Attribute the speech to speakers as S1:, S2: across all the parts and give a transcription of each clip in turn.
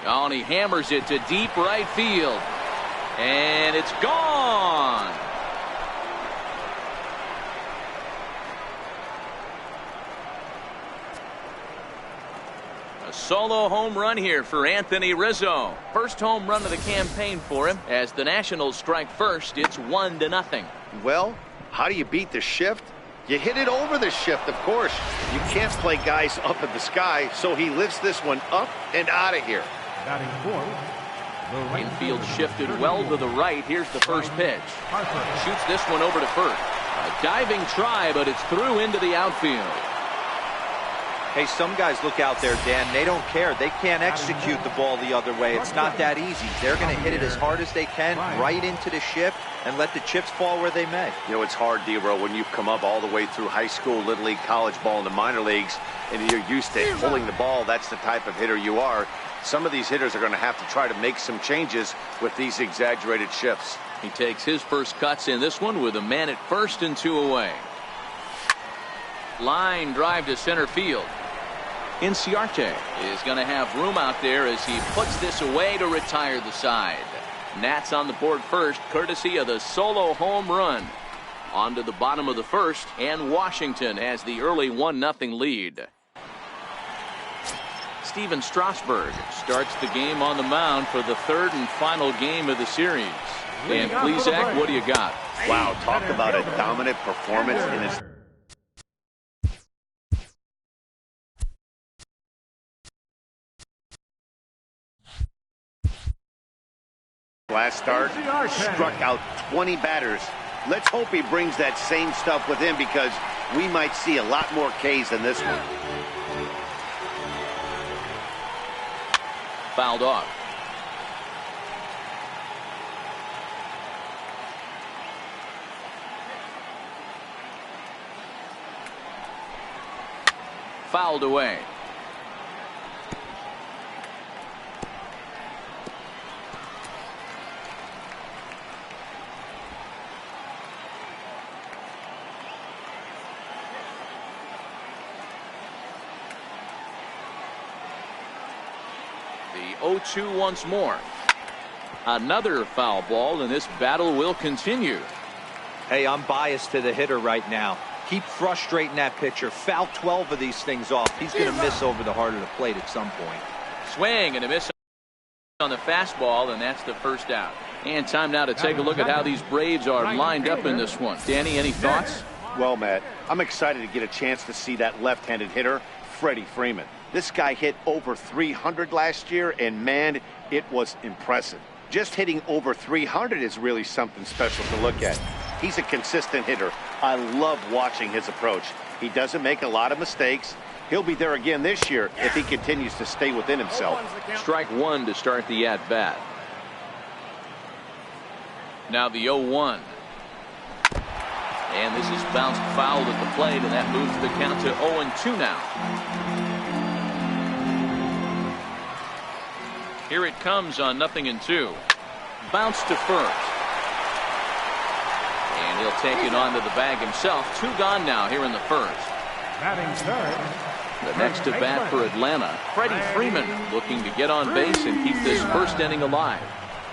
S1: Oh, and he hammers it to deep right field. And it's gone. A solo home run here for Anthony Rizzo. First home run of the campaign for him. As the Nationals strike first, it's 1-0.
S2: Well, how do you beat the shift? You hit it over the shift, of course. You can't play guys up in the sky, so he lifts this one up and out of here.
S1: Infield shifted well to the right. Here's the first pitch. Shoots this one over to first. A diving try, but it's through into the outfield.
S3: Hey, some guys look out there, Dan. They don't care. They can't execute the ball the other way. It's not that easy. They're going to hit it as hard as they can, right into the shift, and let the chips fall where they may.
S2: You know, it's hard, D-Row, when you've come up all the way through high school, little league, college ball, in the minor leagues, and you're used to pulling the ball. That's the type of hitter you are. Some of these hitters are going to have to try to make some changes with these exaggerated shifts.
S1: He takes his first cuts in this one with a man at first and 2 away. Line drive to center field. Inciarte is going to have room out there as he puts this away to retire the side. Nats on the board first, courtesy of the solo home run. On to the bottom of the first, and Washington has the early 1-0 lead. Steven Strasburg starts the game on the mound for the third and final game of the series. And please, Zach, what do you got?
S2: Wow, talk about a dominant performance in his last start. Struck out 20 batters. Let's hope he brings that same stuff with him, because we might see a lot more Ks than this one.
S1: Fouled off. Fouled away. The 0-2 once more. Another foul ball, and this battle will continue.
S3: Hey, I'm biased to the hitter right now. Keep frustrating that pitcher. Foul 12 of these things off. He's going to miss over the heart of the plate at some point.
S1: Swing and a miss on the fastball, and that's the first out. And time now to take a look at how these Braves are lined up in this one. Danny, any thoughts?
S2: Well, Matt, I'm excited to get a chance to see that left-handed hitter, Freddie Freeman. This guy hit over 300 last year, and man, it was impressive. Just hitting over 300 is really something special to look at. He's a consistent hitter. I love watching his approach. He doesn't make a lot of mistakes. He'll be there again this year if he continues to stay within himself.
S1: Strike one to start the at-bat. Now the 0-1. And this is bounced foul at the plate, and that moves the count to 0-2 now. Here it comes on 0-2. Bounce to first. And he'll take it onto the bag himself. 2 gone now here in the first. The next to bat for Atlanta, Freddie Freeman, looking to get on base and keep this first inning alive.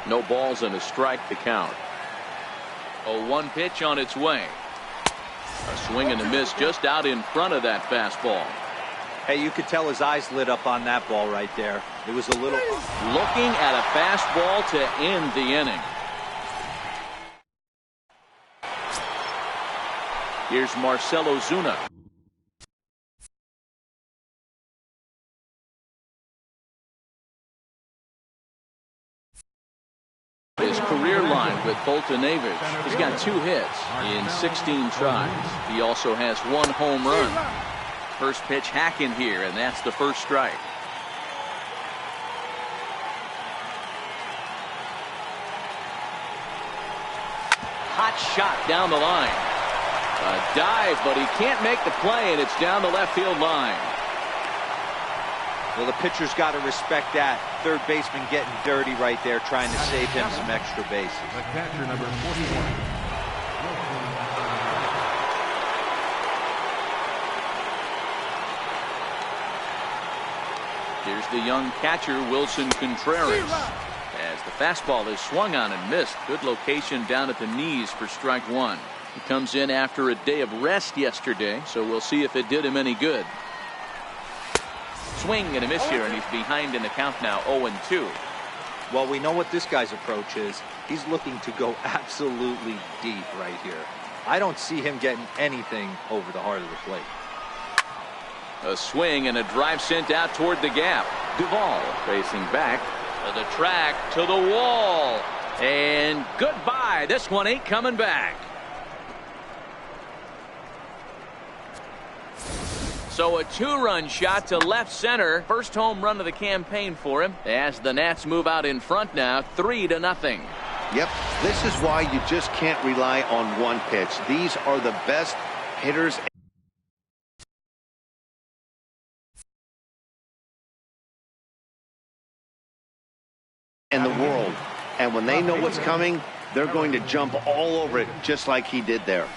S1: No balls and a strike to count. 0-1 pitch on its way. A swing and a miss just out in front of that fastball.
S3: Hey, you could tell his eyes lit up on that ball right there. It was a little...
S1: Looking at a fastball to end the inning. Here's Marcell Ozuna. His career line with Foltynewicz. He's got 2 hits in 16 tries. He also has 1 home run. First pitch hacking here, and that's the first strike. Hot shot down the line. A dive, but he can't make the play, and it's down the left field line.
S3: Well, the pitcher's got to respect that. Third baseman getting dirty right there, trying to save him some extra bases.
S4: The catcher, number 41.
S1: Here's the young catcher, Wilson Contreras. As the fastball is swung on and missed. Good location down at the knees for strike one. He comes in after a day of rest yesterday, so we'll see if it did him any good. Swing and a miss here, and he's behind in the count now, 0-2.
S3: Well, we know what this guy's approach is. He's looking to go absolutely deep right here. I don't see him getting anything over the heart of the plate.
S1: A swing and a drive sent out toward the gap. Duvall facing back to the track, to the wall, and goodbye. This one ain't coming back. So a two-run shot to left center. First home run of the campaign for him as the Nats move out in front now, 3-0.
S2: Yep, this is why you just can't rely on one pitch. These are the best hitters in the world. And when they know what's coming, they're going to jump all over it just like he did there.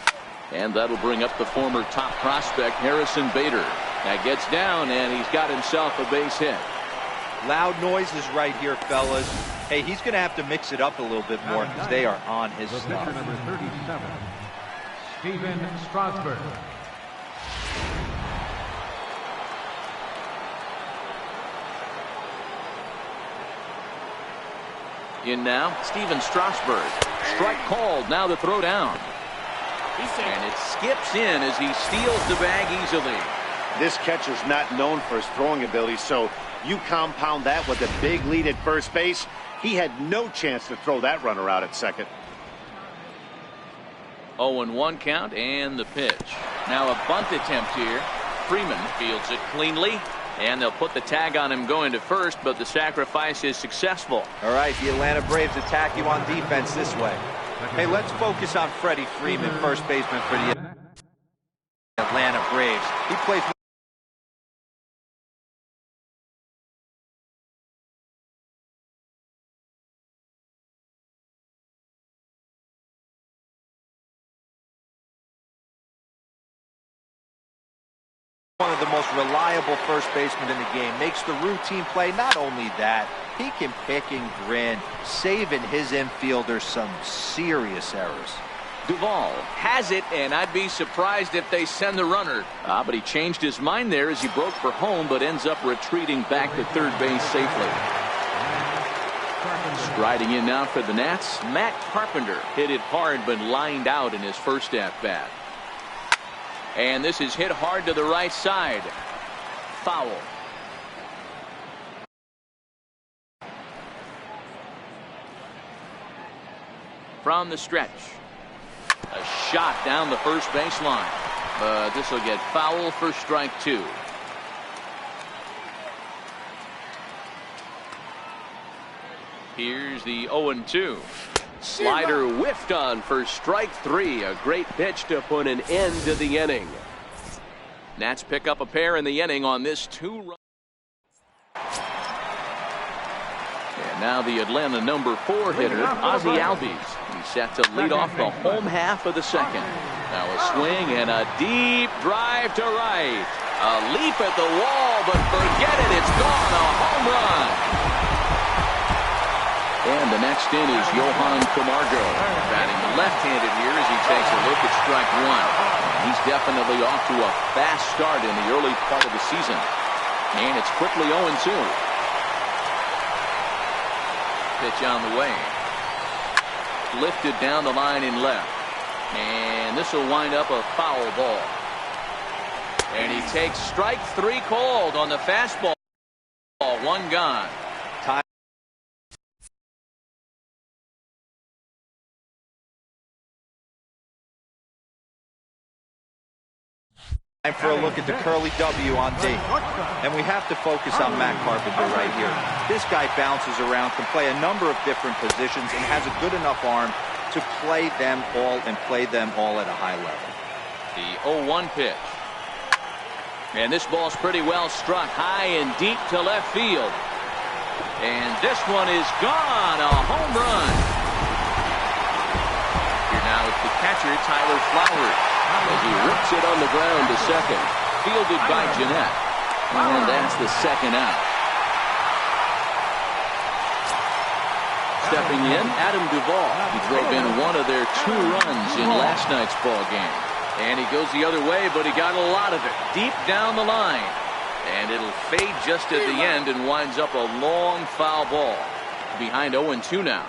S1: And that'll bring up the former top prospect, Harrison Bader. That gets down, and he's got himself a base hit.
S3: Loud noises right here, fellas. Hey, he's going to have to mix it up a little bit more because they are on his stuff.
S4: Number 37, Stephen Strasburg.
S1: In now, Stephen Strasburg. Strike called, now the throw down. And it skips in as he steals the bag easily.
S2: This catcher's not known for his throwing ability, so you compound that with a big lead at first base. He had no chance to throw that runner out at second.
S1: 0-1 count and the pitch. Now a bunt attempt here. Freeman fields it cleanly, and they'll put the tag on him going to first, but the sacrifice is successful.
S3: All right, the Atlanta Braves attack you on defense this way. Hey, let's focus on Freddie Freeman, first baseman for the Atlanta Braves. He plays one of the most reliable first basemen in the game. Makes the routine play. Not only that, he can pick and grin, saving his infielders some serious errors.
S1: Duvall has it, and I'd be surprised if they send the runner. But he changed his mind there as he broke for home, but ends up retreating back to third base safely. Striding in now for the Nats, Matt Carpenter hit it hard but lined out in his first at-bat. And this is hit hard to the right side. Foul. From the stretch. A shot down the first baseline. But this will get foul for strike two. Here's the 0-2. Slider whiffed on for strike three. A great pitch to put an end to the inning. Nats pick up a pair in the inning on this two-run. And now the Atlanta number 4 hitter, Ozzie Albies. He's set to lead off the home half of the second. Now a swing and a deep drive to right. A leap at the wall, but forget it. It's gone. A home run. And the next in is Johan Camargo, batting left-handed here as he takes a look at strike one. He's definitely off to a fast start in the early part of the season. And it's quickly 0-2. Pitch on the way. Lifted down the line in left. And this will wind up a foul ball. And he takes strike three called on the fastball. One gone.
S3: Time for a look at the curly W on D. And we have to focus on Matt Carpenter right here. This guy bounces around, can play a number of different positions, and has a good enough arm to play them all and play them all at a high level.
S1: The 0-1 pitch. And this ball's pretty well struck high and deep to left field. And this one is gone. A home run. Here now is the catcher, Tyler Flowers. As he rips it on the ground to second. Fielded by Jeanette. And that's the second out. stepping in, Adam Duvall. He drove in one of their 2 runs in last night's ball game. And he goes the other way, but he got a lot of it deep down the line. And it'll fade just at the end and winds up a long foul ball. Behind 0-2 now.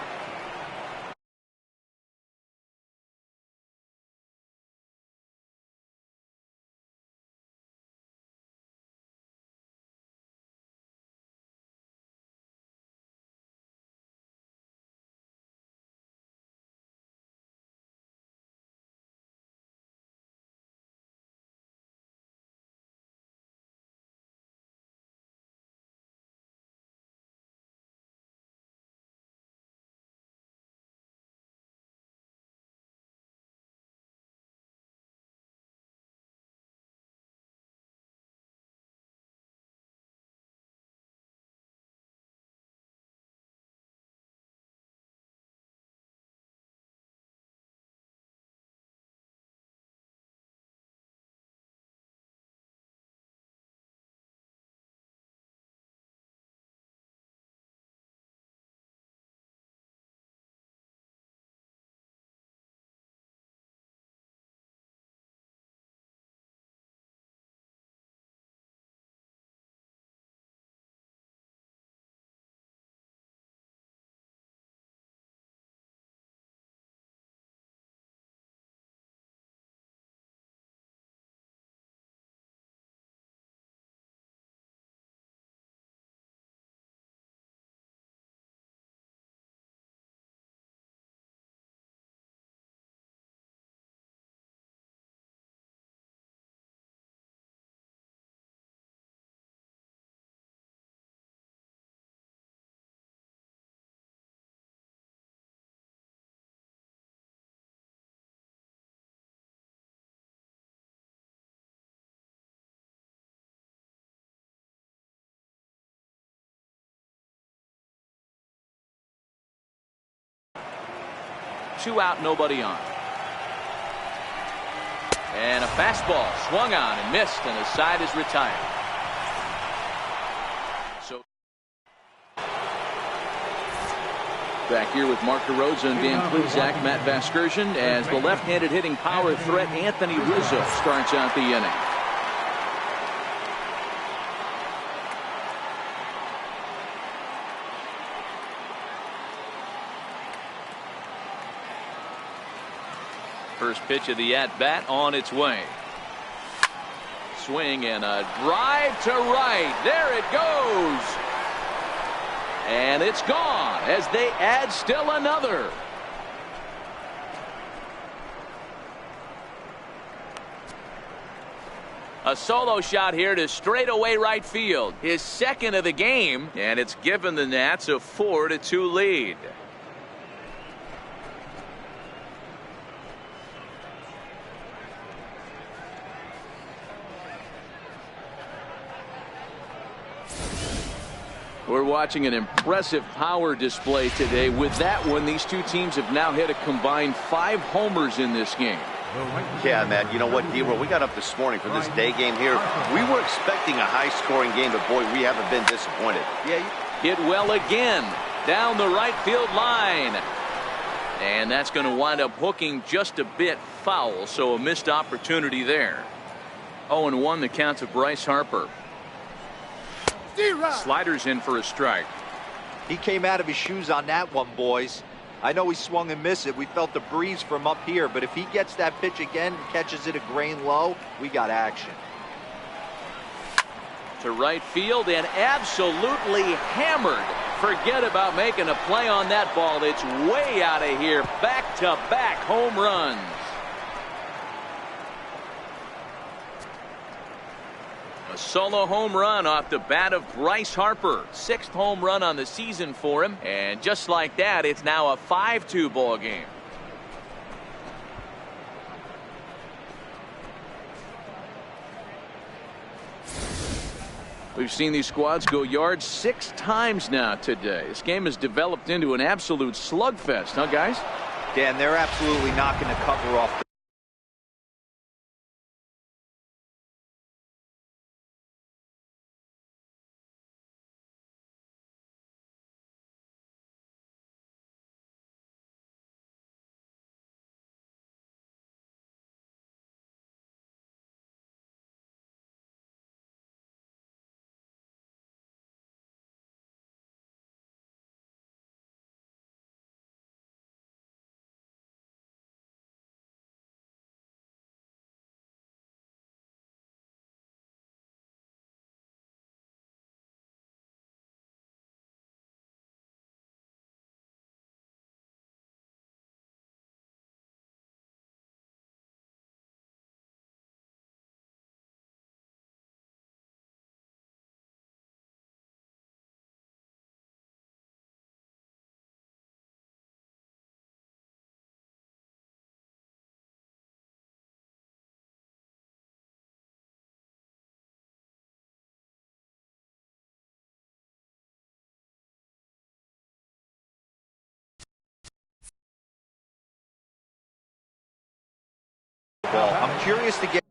S1: Two out, nobody on. And a fastball swung on and missed, and the side is retired. So back here with Mark DeRosa and Dan Plesac, Matt Vasgersian, as the left-handed hitting power threat Anthony Rizzo starts out the inning. First pitch of the at-bat on its way. Swing and a drive to right. There it goes. And it's gone as they add still another. A solo shot here to straightaway right field. His second of the game, and it's given the Nats a 4-2 lead. We're watching an impressive power display today. With that one, these two teams have now hit a combined 5 homers in this game.
S2: Yeah, Matt, you know what, D-Roll, we got up this morning for this day game here. We were expecting a high-scoring game, but, boy, we haven't been disappointed.
S1: Yeah, hit well again down the right field line. And that's going to wind up hooking just a bit foul, so a missed opportunity there. 0-1 the count to Bryce Harper. Sliders in for a strike.
S3: He came out of his shoes on that one, boys. I know he swung and missed it. We felt the breeze from up here, but if he gets that pitch again and catches it a grain low, we got action.
S1: To right field and absolutely hammered. Forget about making a play on that ball. It's way out of here. Back-to-back home runs. A solo home run off the bat of Bryce Harper. 6th home run on the season for him. And just like that, it's now a 5-2 ball game. We've seen these squads go yards 6 times now today. This game has developed into an absolute slugfest, huh, guys?
S3: Dan, they're absolutely knocking the cover off the ball. I'm curious to get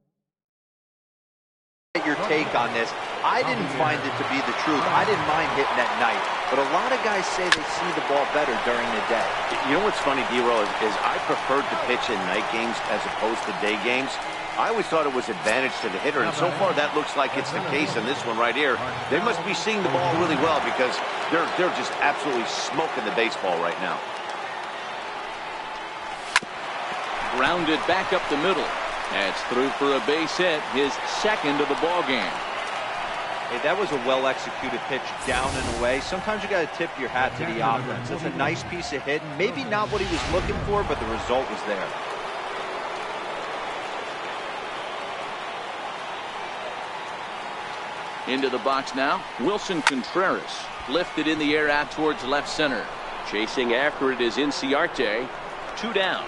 S3: your take on this. I didn't find it to be the truth. I didn't mind hitting at night, but a lot of guys say they see the ball better during the day.
S2: You know what's funny, D-Roll, is I preferred to pitch in night games as opposed to day games. I always thought it was advantage to the hitter, and so far that looks like it's the case in this one right here. They must be seeing the ball really well because they're just absolutely smoking the baseball right now.
S1: Grounded back up the middle. That's through for a base hit, his second of the ball game.
S3: Hey, that was a well-executed pitch down and away. Sometimes you got to tip your hat to the offense. It's a nice piece of hitting. Maybe not what he was looking for, but the result was there.
S1: Into the box now, Wilson Contreras. Lifted in the air out towards left center. Chasing after it is Inciarte. 2 down.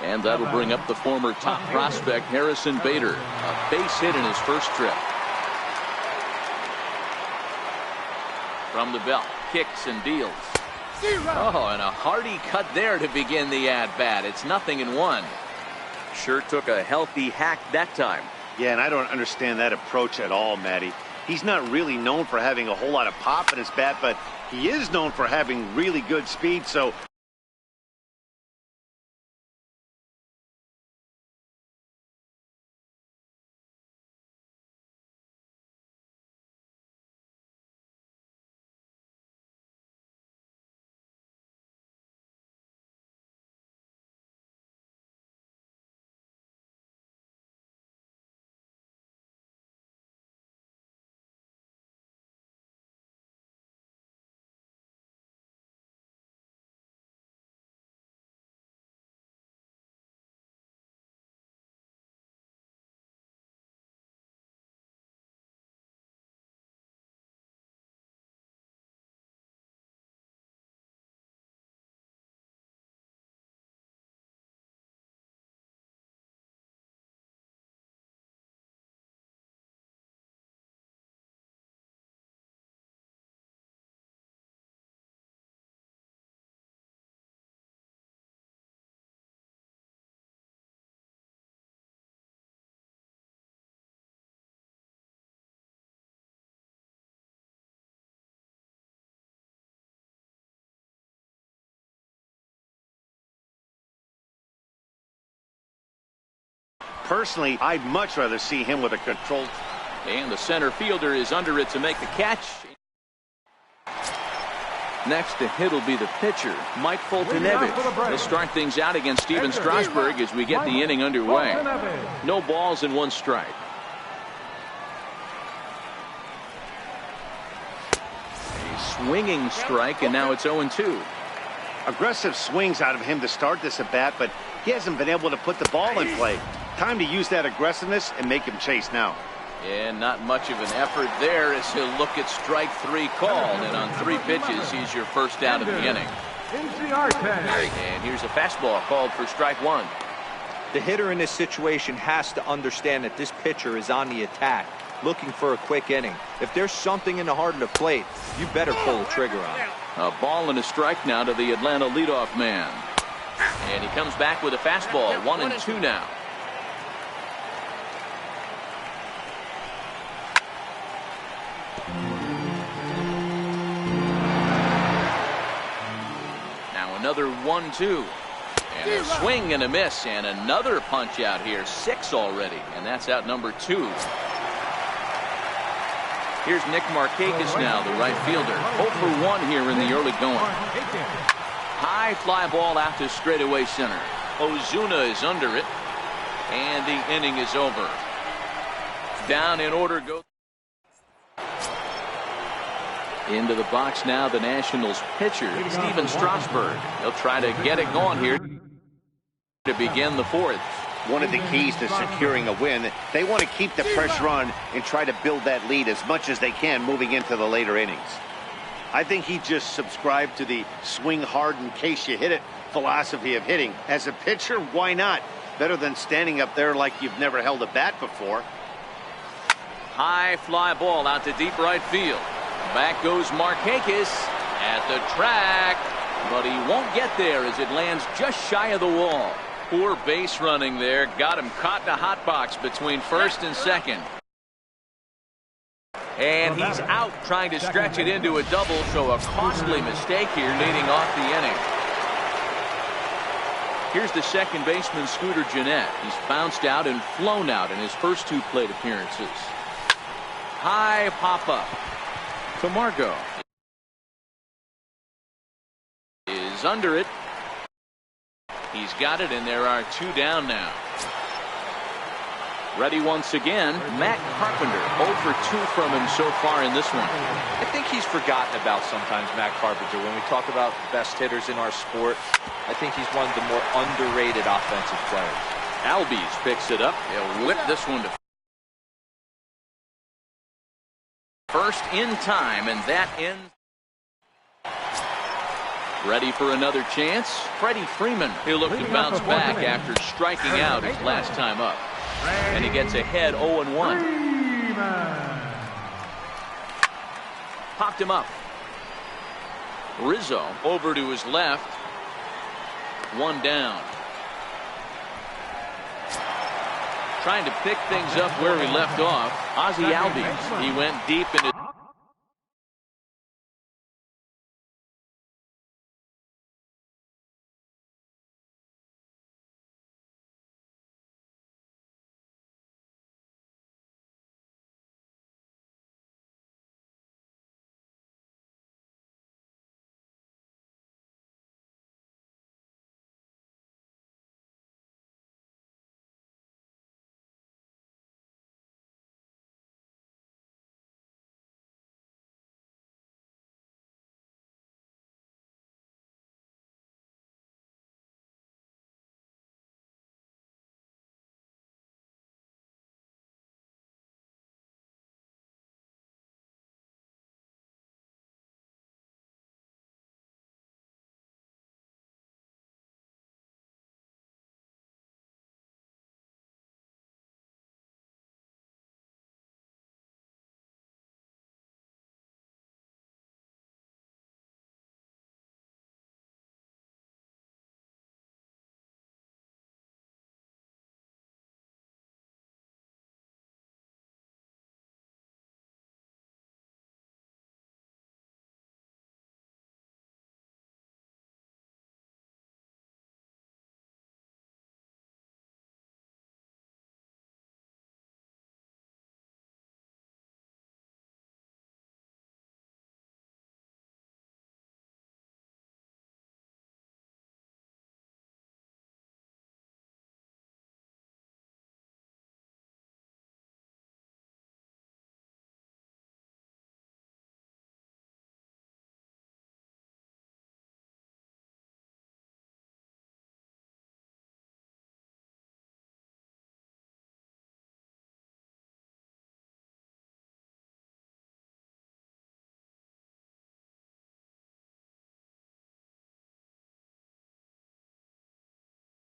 S1: And that'll bring up the former top prospect Harrison Bader. A base hit in his first trip. From the belt, kicks and deals. Oh, and a hearty cut there to begin the at-bat. It's 0-1. Sure took a healthy hack that time.
S2: Yeah, and I don't understand that approach at all, Matty. He's not really known for having a whole lot of pop in his bat, but he is known for having really good speed, so personally, I'd much rather see him with a controlled.
S1: And the center fielder is under it to make the catch. Next to hit will be the pitcher, Mike Foltynewicz. He'll start things out against Steven Strasburg as we get the inning underway. No balls and 1 strike. A swinging strike, and now it's 0-2.
S2: Aggressive swings out of him to start this at bat, but he hasn't been able to put the ball in play. Time to use that aggressiveness and make him chase now.
S1: And not much of an effort there as he'll look at strike 3 called, and on 3 pitches he's your first out of the inning. And here's a fastball called for strike 1.
S3: The hitter in this situation has to understand that this pitcher is on the attack, looking for a quick inning. If there's something in the heart of the plate, you better pull the trigger on it.
S1: A ball and a strike now to the Atlanta leadoff man. And he comes back with a fastball, 1-2 now. Now another 1-2. And a swing and a miss, and another punch out here. 6 already, and that's out number 2. Here's Nick Markakis now, the right fielder. 0 for 1 here in the early going. High fly ball out to straightaway center. Ozuna is under it, and the inning is over. Down in order goes. Into the box now, the Nationals pitcher, Steven Strasburg. He'll try to get it going here to begin the 4th.
S2: One of the keys to securing a win, they want to keep the pressure on and try to build that lead as much as they can moving into the later innings. I think he just subscribed to the swing hard in case you hit it philosophy of hitting. As a pitcher, why not? Better than standing up there like you've never held a bat before.
S1: High fly ball out to deep right field. Back goes Markakis at the track. but he won't get there as it lands just shy of the wall. Poor base running there. Got him caught in a hot box between first and second. And he's out trying to stretch it into a double, so a costly mistake here leading off the inning. Here's the second baseman, Scooter Gennett. He's bounced out and flown out in his first 2 plate appearances. High pop-up. Camargo is under it. He's got it, and there are 2 down now. Ready once again, Matt Carpenter. 0 for 2 from him so far in this one.
S3: I think he's forgotten about sometimes, Matt Carpenter. When we talk about best hitters in our sport, I think he's one of the more underrated offensive players.
S1: Albies picks it up. He'll whip this one to first in time, and that ends. Ready for another chance? Freddie Freeman. He'll look to bounce back after striking out his last time up. And he gets ahead 0-1. Popped him up. Rizzo over to his left. 1 down. Trying to pick things up where he left off. Ozzie Albies. He went deep into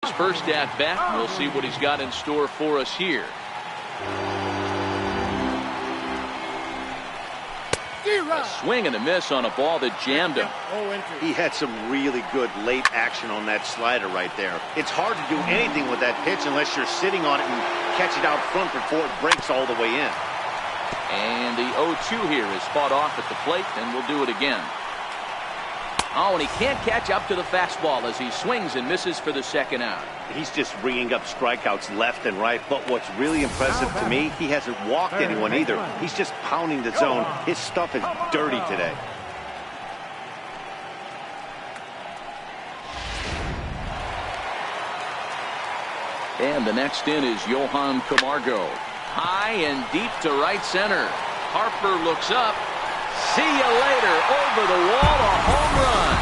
S1: his first at bat. We'll see what he's got in store for us here. A swing and a miss on a ball that jammed him.
S2: He had some really good late action on that slider right there. It's hard to do anything with that pitch unless you're sitting on it and catch it out front before it breaks all the way in.
S1: And the 0-2 here is fought off at the plate, and we'll do it again. Oh, and he can't catch up to the fastball as he swings and misses for the second out.
S2: He's just ringing up strikeouts left and right, but what's really impressive to me, he hasn't walked anyone either. He's just pounding the zone. His stuff is dirty today.
S1: And the next in is Johan Camargo. High and deep to right center. Harper looks up. See you later. Over the wall, a home run.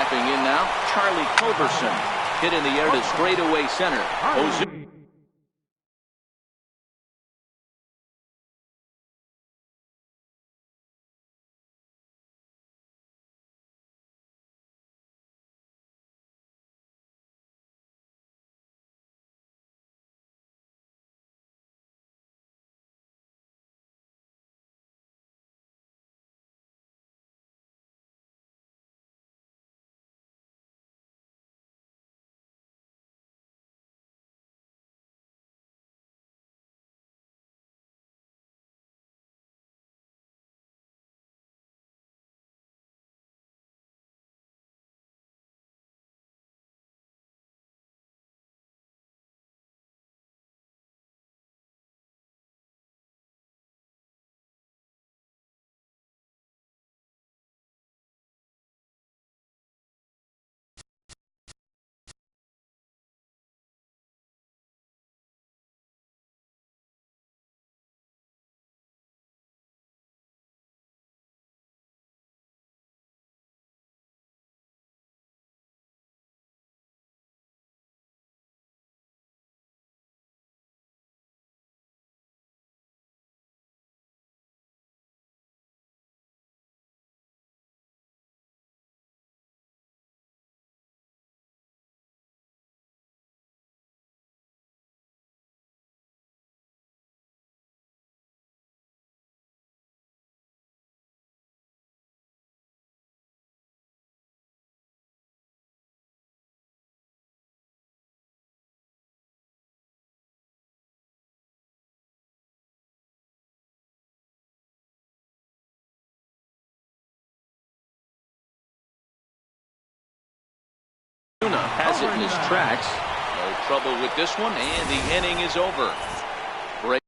S1: Stepping in now, Charlie Culberson. Hit in the air to straightaway center. Ozuna. Has it in his tracks. No trouble with this one, and the inning is over. Break.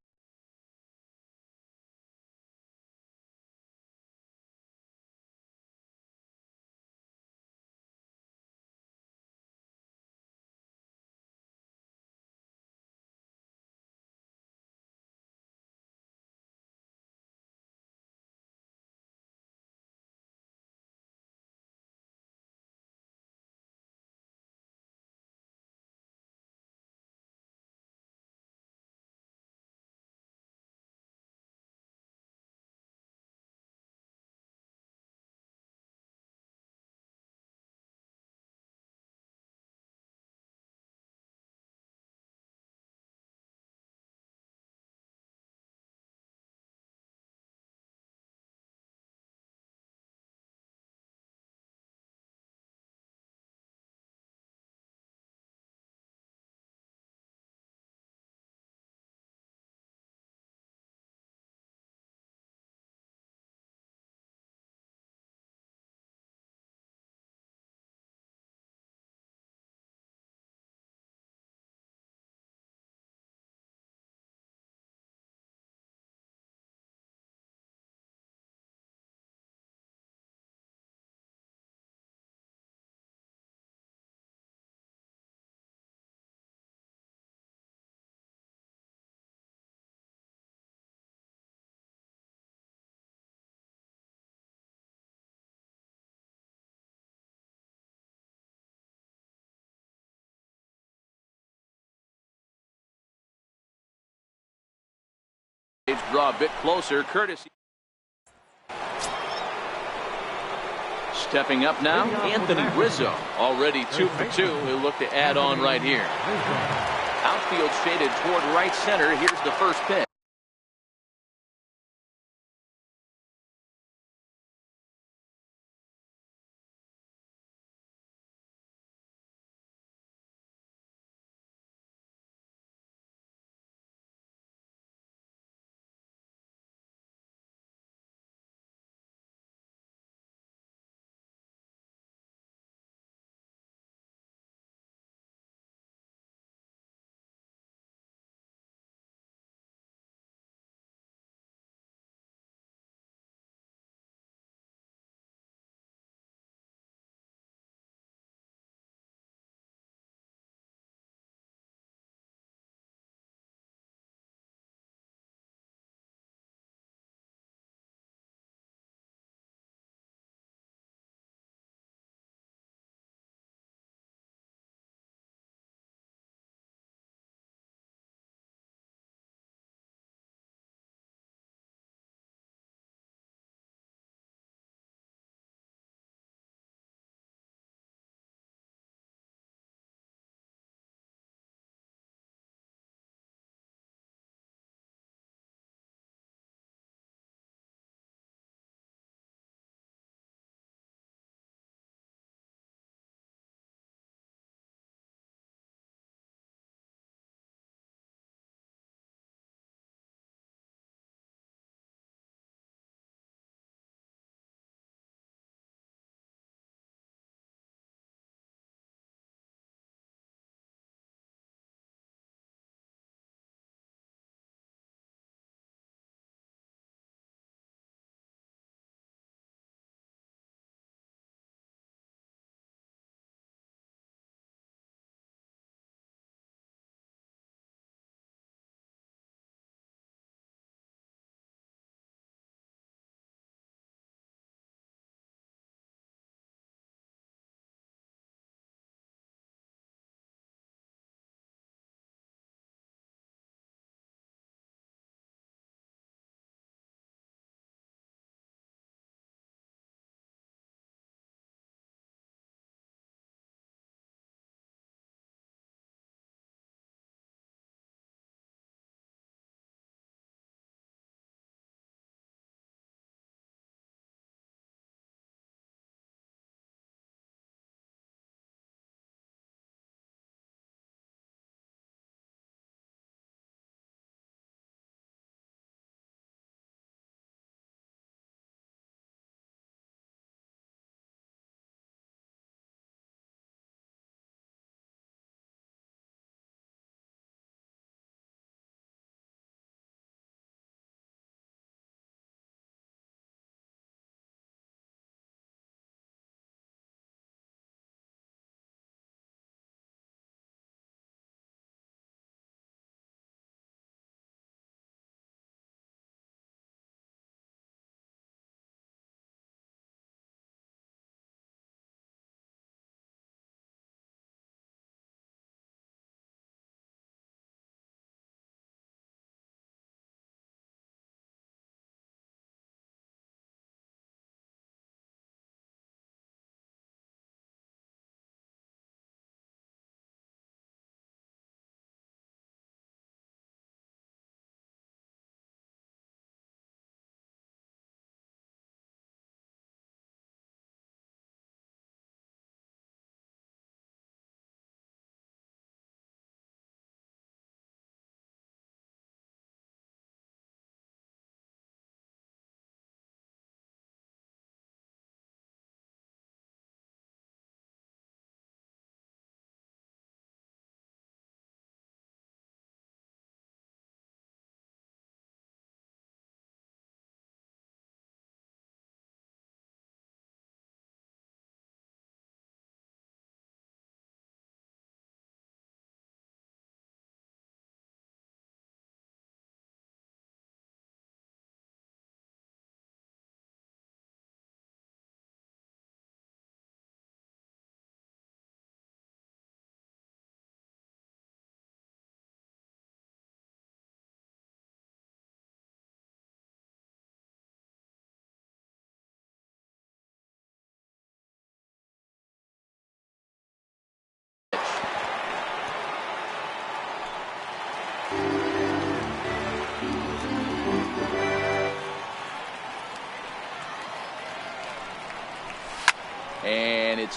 S1: Draw a bit closer, courtesy. Stepping up now, Anthony Rizzo. Already 2 for 2. He'll look to add on right here. Outfield shaded toward right center. Here's the first pitch.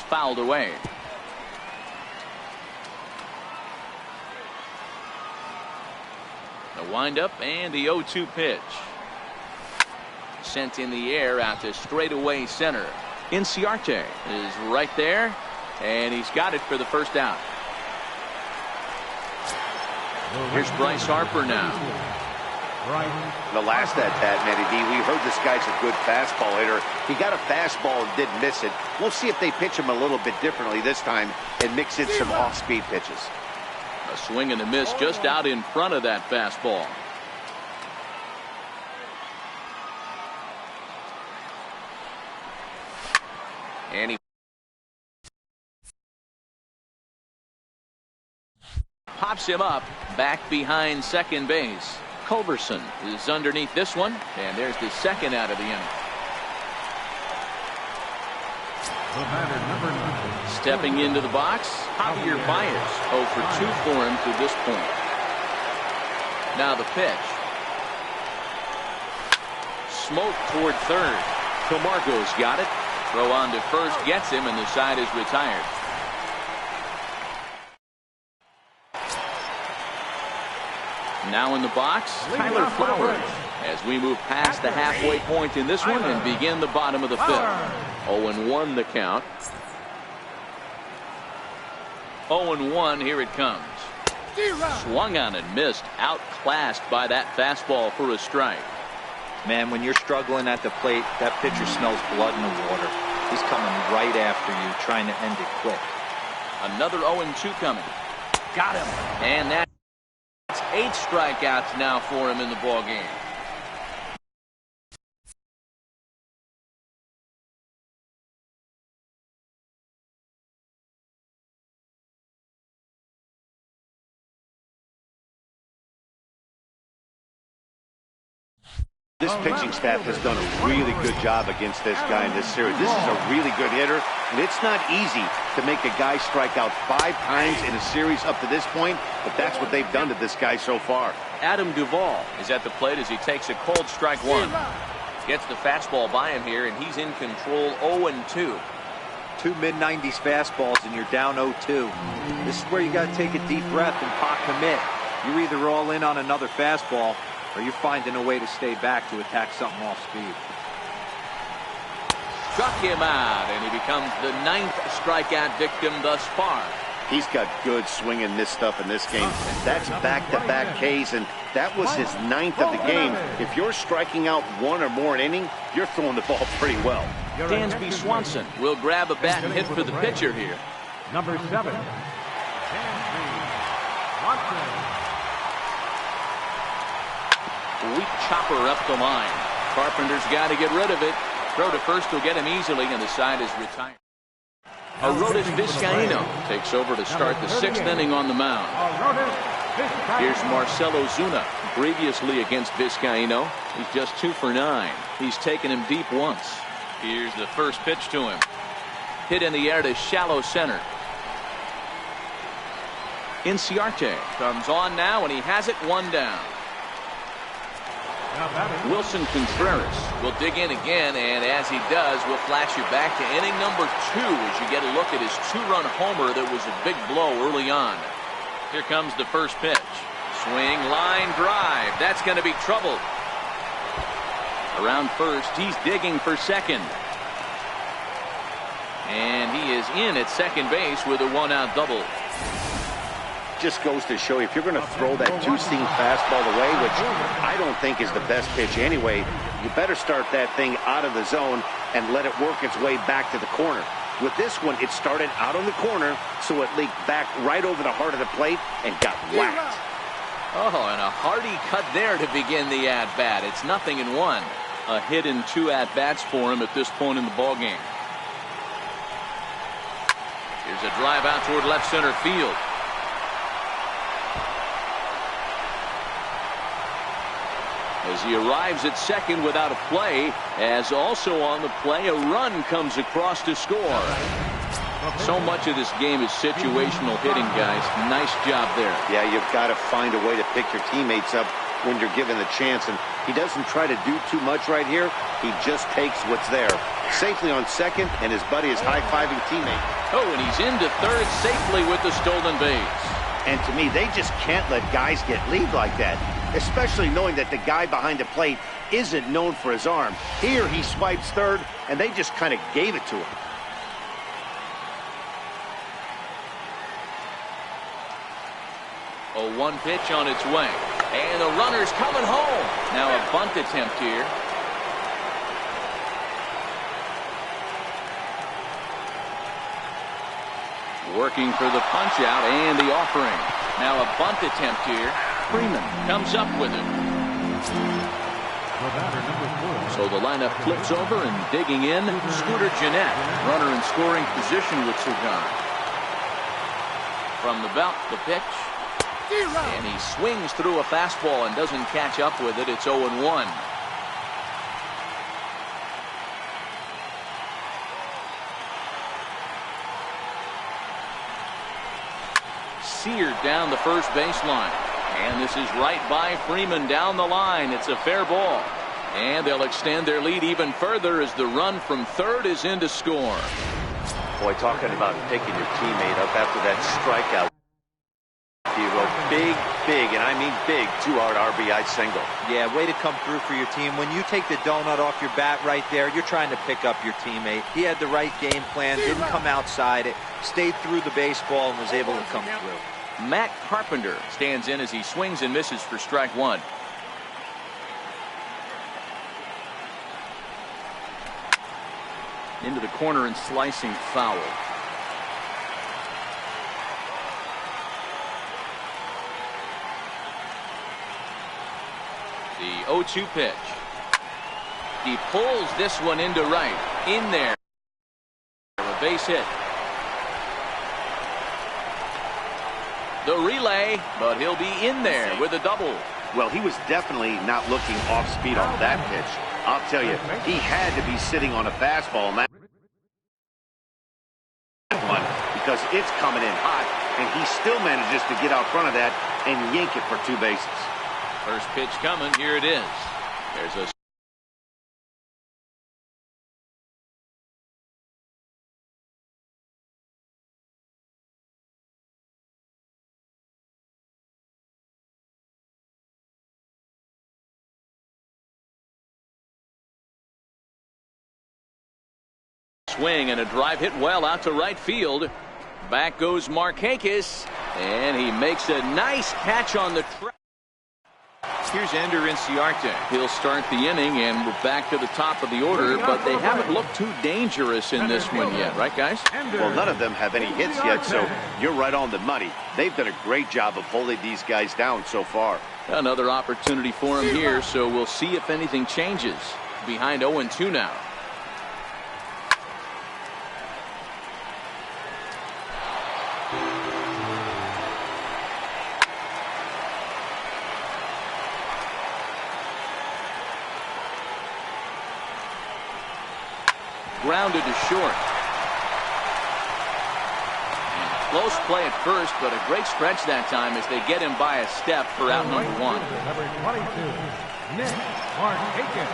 S1: fouled away. The windup and the 0-2 pitch. Sent in the air out to straightaway center. Inciarte is right there, and he's got it for the first out. Here's Bryce Harper now.
S2: The last at-bat, Matty D, we heard this guy's a good fastball hitter. He got a fastball and didn't miss it. We'll see if they pitch him a little bit differently this time and mix in some off-speed pitches.
S1: A swing and a miss just out in front of that fastball. And he pops him up back behind second base. Culberson is underneath this one, and there's the second out of the inning. Stepping into the box, Javier Baez. 0 for 2 for him to this point. Now the pitch. Smoke toward third. Camargo's got it. Throw on to first gets him, and the side is retired. Now in the box, Tyler Flowers, as we move past the halfway point in this one and begin the bottom of the fifth. 0-1 the count. 0-1, here it comes. Swung on and missed, outclassed by that fastball for a strike.
S3: Man, when you're struggling at the plate, that pitcher smells blood in the water. He's coming right after you, trying to end it quick.
S1: Another 0-2 coming. Got him. And that's 8 strikeouts now for him in the ball game.
S2: This pitching staff has done a really good job against this guy in this series. This is a really good hitter, and it's not easy to make a guy strike out 5 times in a series up to this point, but that's what they've done to this guy so far.
S1: Adam Duvall is at the plate as he takes a cold strike one. Gets the fastball by him here, and he's in control. 0-2.
S3: 2 mid-90s fastballs, and you're down 0-2. This is where you got to take a deep breath and pot commit. You're either all in on another fastball, or you're finding a way to stay back to attack something off speed.
S1: Struck him out, and he becomes the 9th strikeout victim thus far.
S2: He's got good swing and miss stuff in this game. That's back-to-back Ks, and that was his 9th of the game. If you're striking out 1 or more an inning, you're throwing the ball pretty well.
S1: Dansby Swanson will grab a bat and hit for the pitcher here.
S4: Number 7, Dansby Swanson.
S1: Weak chopper up the line. Carpenter's got to get rid of it. Throw to first will get him easily, and the side is retired. Arodys Vizcaino takes over to start the 6th inning on the mound. Here's Marcell Ozuna. Previously against Vizcaino, he's just 2 for 9. He's taken him deep once. Here's the first pitch to him. Hit in the air to shallow center. Inciarte comes on now, and he has it 1 down. Wilson Contreras will dig in again, and as he does, we'll flash you back to inning number 2 as you get a look at his 2-run homer that was a big blow early on. Here comes the first pitch. Swing, line drive. That's going to be trouble. Around first, he's digging for second. And he is in at second base with a 1-out double.
S2: Just goes to show you, if you're going to throw that 2-seam fastball away, which I don't think is the best pitch anyway, you better start that thing out of the zone and let it work its way back to the corner. With this one, it started out on the corner, so it leaked back right over the heart of the plate and got whacked.
S1: Oh, and a hearty cut there to begin the at-bat. It's 0-1. A hit in 2 at-bats for him at this point in the ballgame. Here's a drive out toward left center field. As he arrives at second without a play, as also on the play, a run comes across to score. So much of this game is situational hitting, guys. Nice job there.
S2: Yeah, you've got to find a way to pick your teammates up when you're given the chance, and he doesn't try to do too much right here. He just takes what's there safely on second, and his buddy is high-fiving teammate.
S1: Oh, and he's into third safely with the stolen base.
S2: And to me, they just can't let guys get lead like that, especially knowing that the guy behind the plate isn't known for his arm. Here he swipes third, and they just kind of gave it to him.
S1: A 1 pitch on its way. And the runner's coming home. Now a bunt attempt here. Working for the punch out and the offering. Now a bunt attempt here. Freeman comes up with it. So the lineup flips over and digging in. Scooter Gennett, runner in scoring position with Cigar. From the belt, the pitch. And he swings through a fastball and doesn't catch up with it. It's 0-1. Seared down the first baseline. And this is right by Freeman down the line. It's a fair ball. And they'll extend their lead even further as the run from third is in to score.
S2: Boy, talking about picking your teammate up after that strikeout. He wrote big, and I mean big, 2-out RBI single.
S3: Yeah, way to come through for your team. When you take the donut off your bat right there, you're trying to pick up your teammate. He had the right game plan, didn't come outside it, stayed through the baseball, and was able to come through.
S1: Matt Carpenter stands in as he swings and misses for strike one. Into the corner and slicing foul. The 0-2 pitch. He pulls this one into right. In there. A base hit. The relay, but he'll be in there with a double.
S2: Well, he was definitely not looking off speed on that pitch. I'll tell you, he had to be sitting on a fastball on that one because it's coming in hot, and he still manages to get out front of that and yank it for 2 bases.
S1: First pitch coming. Here it is. There's a swing and a drive hit well out to right field. Back goes Markakis, and he makes a nice catch on the track. Here's Ender Inciarte. He'll start the inning, and we're back to the top of the order, but they haven't looked too dangerous in this one yet, right, guys?
S2: Well, none of them have any hits yet, so you're right on the money. They've done a great job of holding these guys down so far.
S1: Another opportunity for him here, so we'll see if anything changes. Behind 0-2 now. Grounded to short. Close play at first, but a great stretch that time as they get him by a step for out number 1.
S4: Number 22, Nick Markakis.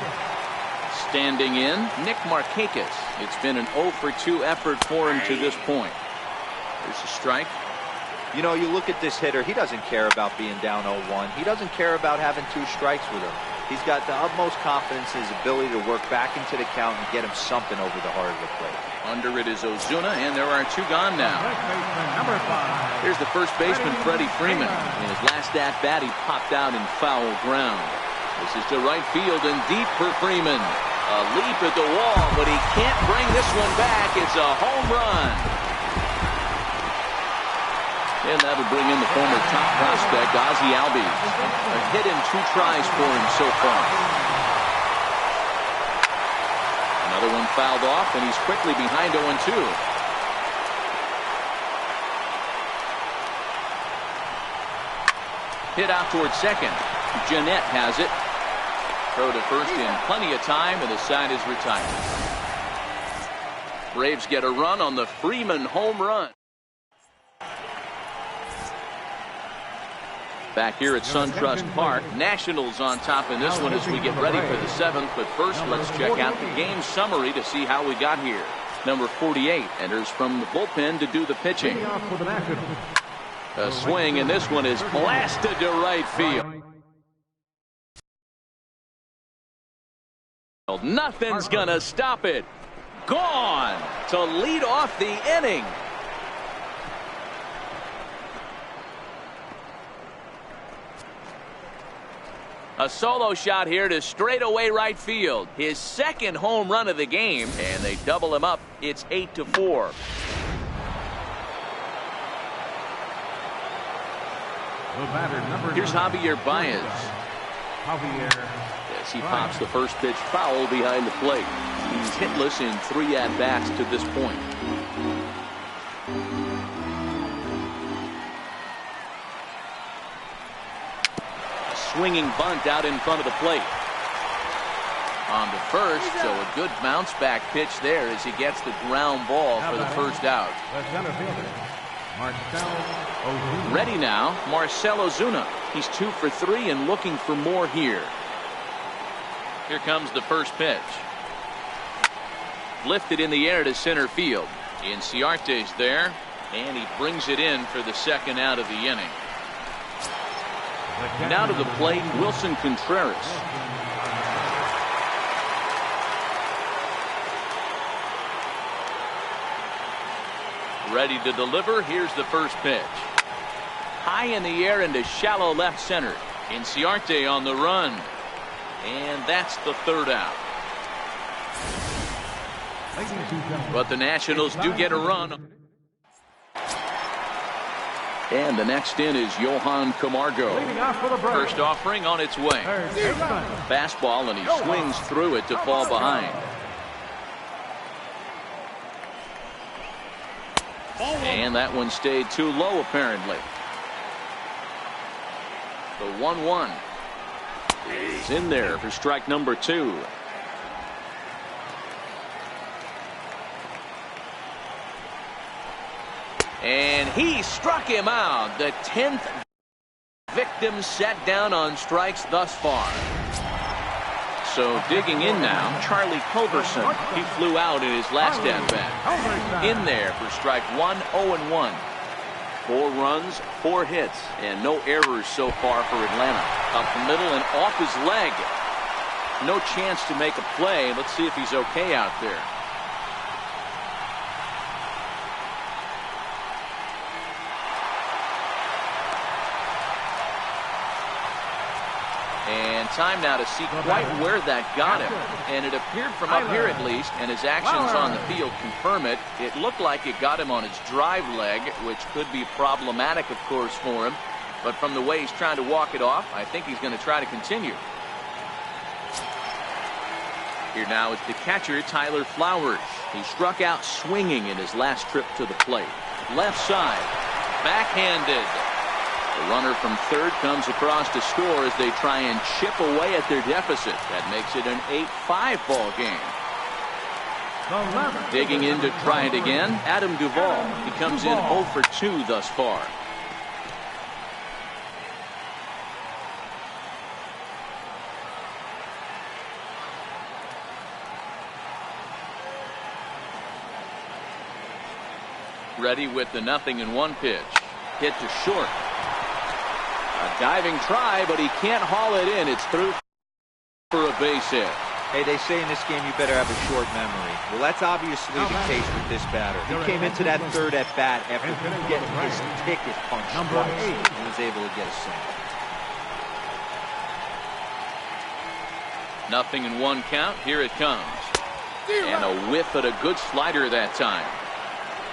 S1: Standing in, Nick Markakis. It's been an 0-for-2 effort for him to this point. There's a strike.
S3: You know, you look at this hitter, he doesn't care about being down 0-1. He doesn't care about having 2 strikes with him. He's got the utmost confidence in his ability to work back into the count and get him something over the heart of the plate.
S1: Under it is Ozuna, and there are 2 gone now.
S4: Number 5.
S1: Here's the first baseman, Freddie Freeman. In his last at-bat, he popped out in foul ground. This is to right field and deep for Freeman. A leap at the wall, but he can't bring this one back. It's a home run. And that'll bring in the former top prospect, Ozzie Albies. A hit in 2 tries for him so far. Another one fouled off, and he's quickly behind 0-2. Hit out towards second. Gennett has it. Throw to first in plenty of time, and the side is retired. Braves get a run on the Freeman home run. Back here at SunTrust Park, Nationals on top in this one as we get ready for the 7th. But first, let's check out the game summary to see how we got here. Number 48 enters from the bullpen to do the pitching. A swing, and this one is blasted to right field. Nothing's gonna stop it. Gone to lead off the inning. A solo shot here to straightaway right field. His second home run of the game, and they double him up. It's 8-4. Here's Javier Baez. As he pops the first pitch foul behind the plate. He's hitless in 3 at-bats to this point. Swinging bunt out in front of the plate. On to first, so a good bounce back pitch there as he gets the ground ball for the first out. Ready now, Marcell Ozuna. He's 2 for 3 and looking for more here. Here comes the first pitch. Lifted in the air to center field. Inciarte's there, and he brings it in for the second out of the inning. Now to the plate, Wilson Contreras. Ready to deliver. Here's the first pitch. High in the air into shallow left center. Inciarte on the run. And that's the third out. But the Nationals do get a run. And the next in is Johan Camargo. First offering on its way. Fastball, and he swings through it to fall behind. And that one stayed too low, apparently. The 1-1 is in there for strike number 2. And he struck him out. The 10th victim set down on strikes thus far. So digging in now, Charlie Culberson. He flew out in his last at-bat. In there for strike 1, 0-1. 4 runs, 4 hits, and no errors so far for Atlanta. Up the middle and off his leg. No chance to make a play. Let's see if he's okay out there. And time now to see quite where that got him. And it appeared from up here at least, and his actions on the field confirm it. It looked like it got him on his drive leg, which could be problematic, of course, for him. But from the way he's trying to walk it off, I think he's going to try to continue. Here now is the catcher, Tyler Flowers. He struck out swinging in his last trip to the plate. Left side, backhanded. The runner from third comes across to score as they try and chip away at their deficit. That makes it an 8-5 ball game. Digging in to try it again, Adam Duvall. He comes in 0 for 2 thus far. Ready with the 0-1 pitch. Hit to short. A diving try, but he can't haul it in. It's through for a base hit.
S3: Hey, they say in this game you better have a short memory. Well, that's obviously the case with this batter. He came into that third at bat after getting his ticket punched twice and was able to get a single.
S1: 0-1 count. Here it comes. And a whiff at a good slider that time.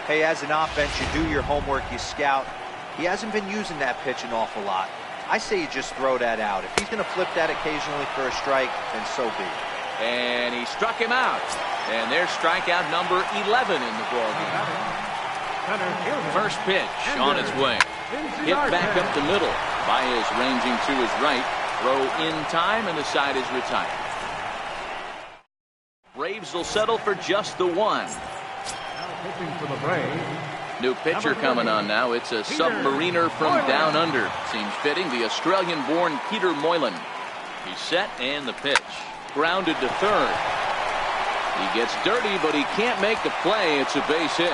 S3: Hey, as an offense, you do your homework, you scout. He hasn't been using that pitch an awful lot. I say you just throw that out. If he's going to flip that occasionally for a strike, then so be it.
S1: And he struck him out. And there's strikeout number 11 in the ballgame. First pitch on its way. Hit back up the middle. Baez ranging to his right. Throw in time, and the side is retired. Braves will settle for just the 1.
S4: Pitching for the Braves,
S1: New pitcher coming on now. It's a submariner from down under. Seems fitting. The Australian-born Peter Moylan. He's set and the pitch. Grounded to third. He gets dirty, but he can't make the play. It's a base hit.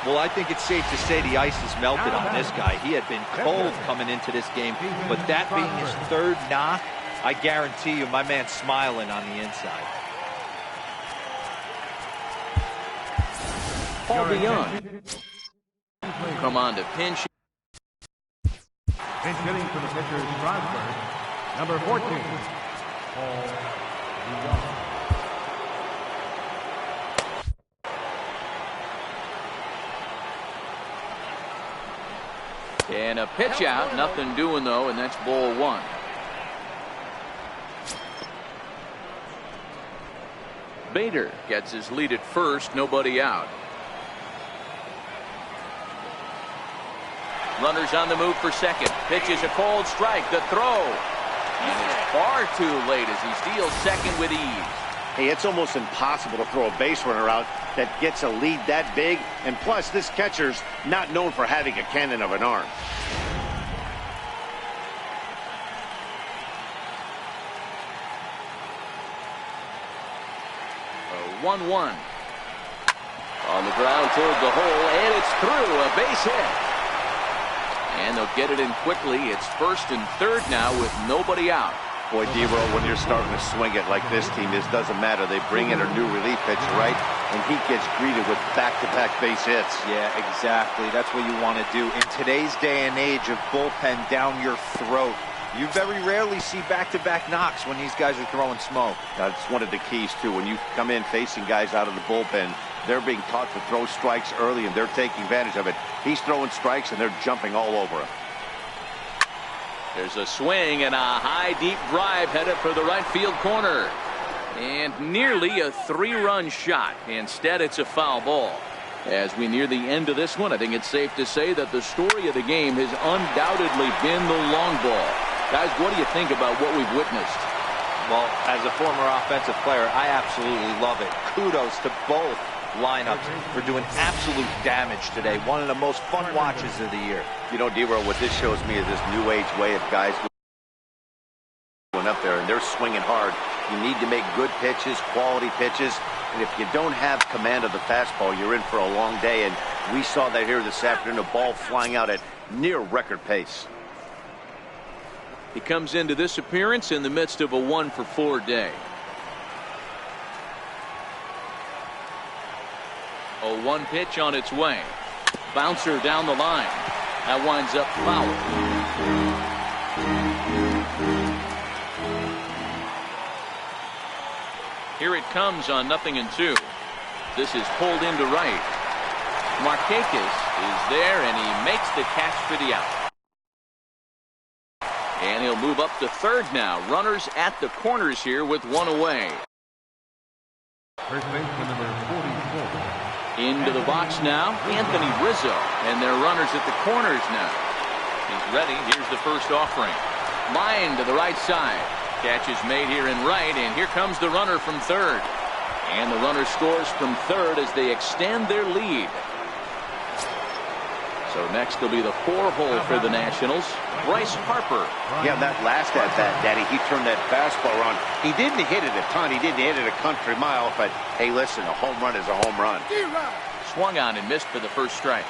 S3: Well, I think it's safe to say the ice has melted on this guy. He had been cold coming into this game, but that being his third knock, I guarantee you my man's smiling on the inside.
S1: Paul DeYoung come on to pinch.
S4: Pinch hitting for the pitcher, Strasburg. Number 14, Paul DeYoung.
S1: And a pitch out. Nothing doing, though, and that's ball one. Bader gets his lead at first. Nobody out. Runners on the move for second. Pitches a cold strike. The throw. And it's far too late as he steals second with ease.
S2: Hey, it's almost impossible to throw a base runner out that gets a lead that big. And plus, this catcher's not known for having a cannon of an arm.
S1: A 1-1. On the ground toward the hole, and it's through. A base hit. And they'll get it in quickly. It's first and third now with nobody out.
S2: Boy, D-Roll, when you're starting to swing it like this team is, doesn't matter. They bring in a new relief pitcher, right? And he gets greeted with back-to-back base hits.
S3: Yeah, exactly. That's what you want to do. In today's day and age of bullpen down your throat, you very rarely see back-to-back knocks when these guys are throwing smoke.
S2: That's one of the keys, too. When you come in facing guys out of the bullpen, they're being taught to throw strikes early, and they're taking advantage of it. He's throwing strikes, and they're jumping all over him.
S1: There's a swing and a high, deep drive headed for the right field corner. And nearly a three-run shot. Instead, it's a foul ball. As we near the end of this one, I think it's safe to say that the story of the game has undoubtedly been the long ball. Guys, what do you think about what we've witnessed?
S3: Well, as a former offensive player, I absolutely love it. Kudos to both lineups for doing absolute damage today. One of the most fun watches of the year.
S2: You know, D-Roll, what this shows me is this new age way of guys going up there, and they're swinging hard. You need to make good pitches, quality pitches, and if you don't have command of the fastball, you're in for a long day, and we saw that here this afternoon, a ball flying out at near record pace.
S1: He comes into this appearance in the midst of a 1-for-4 day. A 1 pitch on its way. Bouncer down the line. That winds up foul. Here it comes on 0-2. This is pulled into right. Markakis is there, and he makes the catch for the out. And he'll move up to third now. Runners at the corners here with one away.
S4: First baseman number 44.
S1: Into the box now, Anthony Rizzo. And they're runners at the corners now. He's ready. Here's the first offering. Line to the right side. Catch is made here in right, and here comes the runner from third. And the runner scores from third as they extend their lead. So next will be the 4-hole for the Nationals. Bryce Harper.
S2: Yeah, that last at-bat, Daddy, he turned that fastball around. He didn't hit it a ton. He didn't hit it a country mile. But, hey, listen, a home run is a home run.
S1: Swung on and missed for the first strike.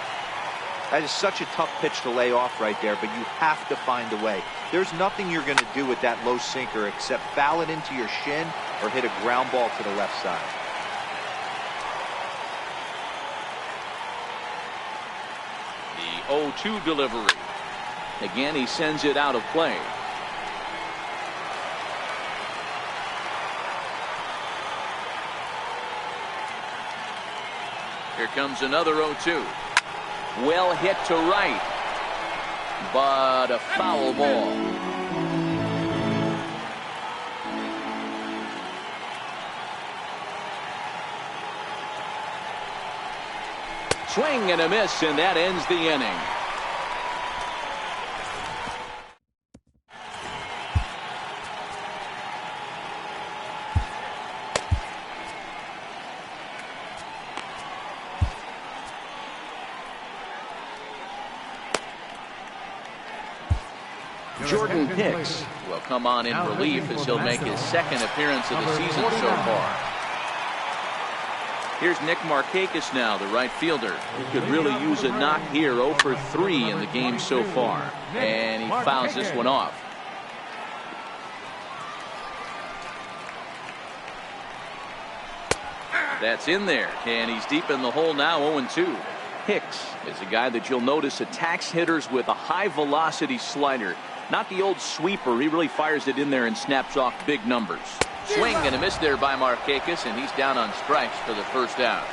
S3: That is such a tough pitch to lay off right there, but you have to find a way. There's nothing you're going to do with that low sinker except foul it into your shin or hit a ground ball to the left side.
S1: The 0-2 delivery. Again, he sends it out of play. Here comes another 0-2. Well hit to right, but a foul ball. Swing and a miss, and that ends the inning. Jordan Hicks will come on in relief as he'll make his second appearance of the season so far. Here's Nick Markakis now, the right fielder. He could really use a knock here. 0 for 3 in the game so far. And he fouls this one off. That's in there, and he's deep in the hole now, 0-2. Hicks is a guy that you'll notice attacks hitters with a high-velocity slider. Not the old sweeper. He really fires it in there and snaps off big numbers. Swing and a miss there by Markakis, and he's down on strikes for the first out.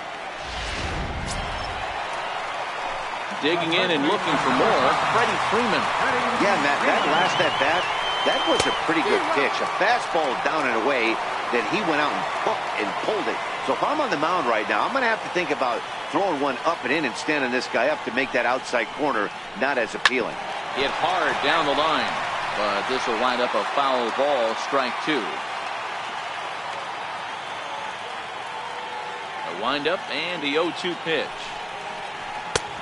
S1: Digging in and looking for more, Freddie Freeman.
S2: Yeah, Matt, that last at-bat, that was a pretty good pitch. A fastball down and away that he went out and hooked and pulled it. So if I'm on the mound right now, I'm going to have to think about throwing one up and in and standing this guy up to make that outside corner not as appealing.
S1: Hit hard down the line, but this will wind up a foul ball, strike 2. A windup and the 0-2 pitch.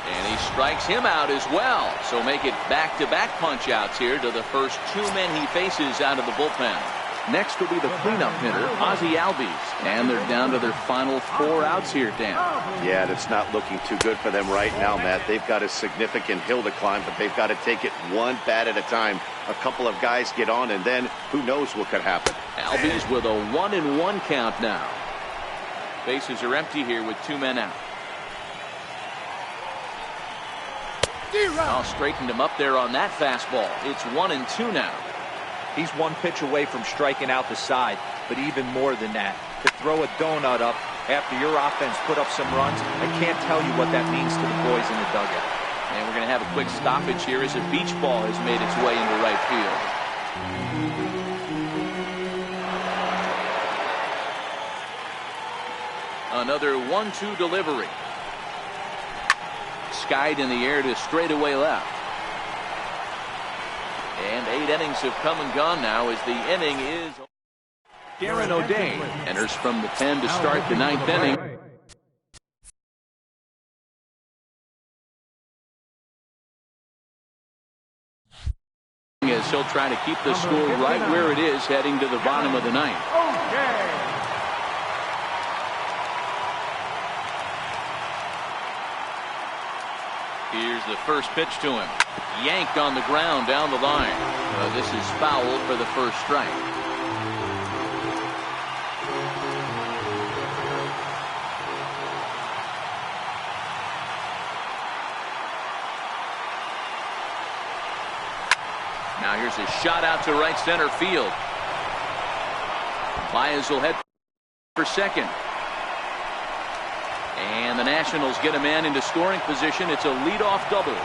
S1: And he strikes him out as well. So make it back-to-back punch-outs here to the first 2 men he faces out of the bullpen. Next will be the cleanup hitter, Ozzie Albies. And they're down to their final 4 outs here, Dan.
S2: Yeah, that's not looking too good for them right now, Matt. They've got a significant hill to climb, but they've got to take it one bat at a time. A couple of guys get on, and then who knows what could happen.
S1: Albies with a 1-1 count now. Bases are empty here with 2 men out. Now straightened him up there on that fastball. It's 1-2 now.
S3: He's 1 pitch away from striking out the side, but even more than that, to throw a donut up after your offense put up some runs, I can't tell you what that means to the boys in the dugout.
S1: And we're going to have a quick stoppage here as a beach ball has made its way into right field. Another 1-2 delivery. Skied in the air to straightaway left. And 8 innings have come and gone now as the inning is. Darren O'Day enters from the pen to start the 9th inning. As he'll try to keep the score right where it is heading to the bottom of the 9th. Here's the first pitch to him. Yanked on the ground down the line. This is foul for the first strike. Now here's a shot out to right center field. Baez will head for second. And the Nationals get a man into scoring position. It's a leadoff double.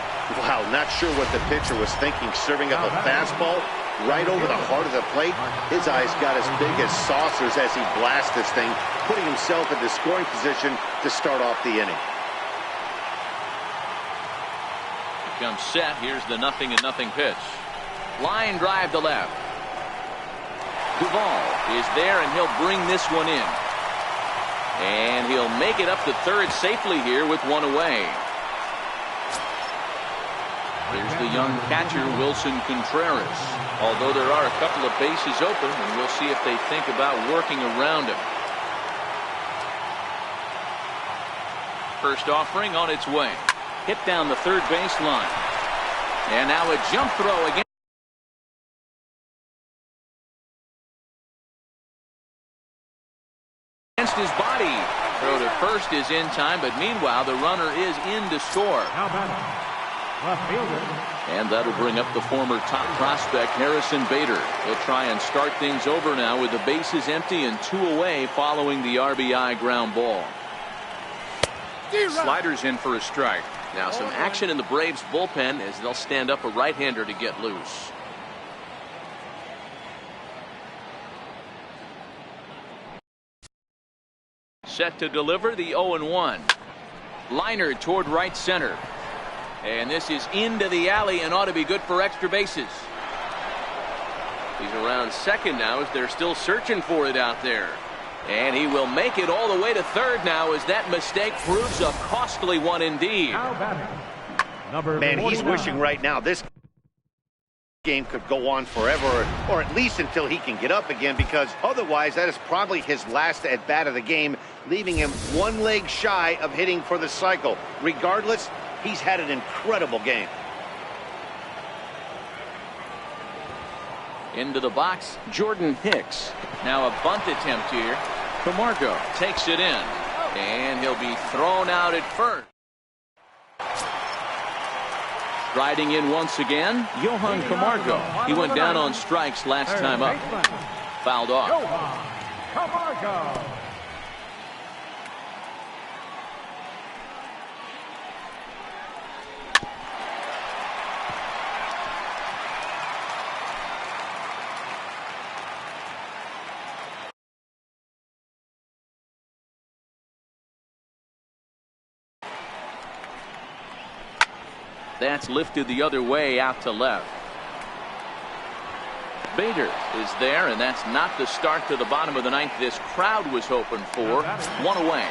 S2: Wow, not sure what the pitcher was thinking, serving up a fastball right over the heart of the plate. His eyes got as big as saucers as he blasts this thing, putting himself into scoring position to start off the inning.
S1: Comes set. Here's the 0-0 pitch. Line drive to left. Duvall is there, and he'll bring this one in. And he'll make it up to third safely here with 1 away. Here's the young catcher, Wilson Contreras. Although there are a couple of bases open, and we'll see if they think about working around him. First offering on its way. Hit down the third baseline. And now a jump throw again. Against his body. Throw to first is in time, but meanwhile the runner is in to score. And that'll bring up the former top prospect Harrison Bader. He'll try and start things over now with the bases empty and 2 away following the RBI ground ball. Sliders in for a strike. Now some action in the Braves bullpen as they'll stand up a right-hander to get loose. Set to deliver the 0-1. Liner toward right center. And this is into the alley and ought to be good for extra bases. He's around second now as they're still searching for it out there. And he will make it all the way to third now as that mistake proves a costly one indeed.
S2: Man, he's wishing right now this Game could go on forever, or at least until he can get up again, because otherwise that is probably his last at bat of the game, leaving him one leg shy of hitting for the cycle. Regardless, he's had an incredible game.
S1: Into the box, Jordan Hicks. Now a bunt attempt here. Camargo takes it in, and he'll be thrown out at first. Riding in once again, Johan Camargo. He went down on strikes last time up. Fouled off.
S4: Camargo.
S1: That's lifted the other way out to left. Bader is there, and that's not the start to the bottom of the ninth this crowd was hoping for. One away.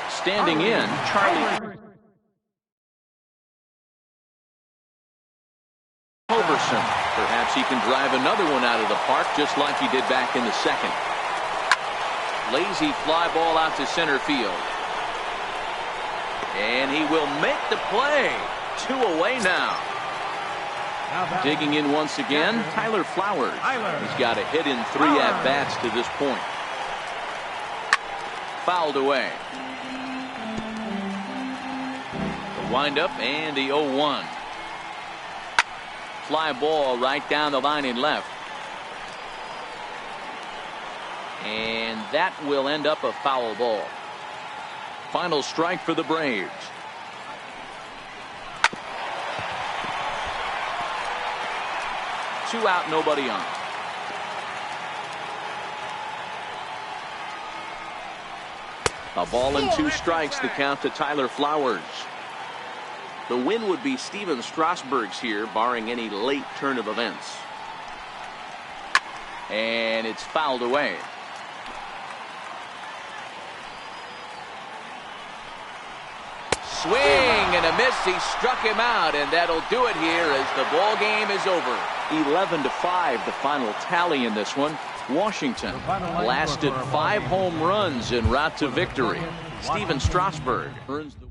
S1: Standing in, Charlie Culberson. Perhaps he can drive another one out of the park just like he did back in the second. Lazy fly ball out to center field. And he will make the play. 2 away now. Digging in once again, Tyler Flowers. He's got a hit in 3 at-bats to this point. Fouled away. The windup and the 0-1. Fly ball right down the line in left. And that will end up a foul ball. Final strike for the Braves. Two out, nobody on. A ball and 2 strikes, the count to Tyler Flowers. The win would be Stephen Strasburg's here, barring any late turn of events. And it's fouled away. Swing and a miss. He struck him out, and that'll do it here as the ball game is over. 11-5, the final tally in this one. Washington lasted 5 home runs en route to victory. Stephen Strasburg earns the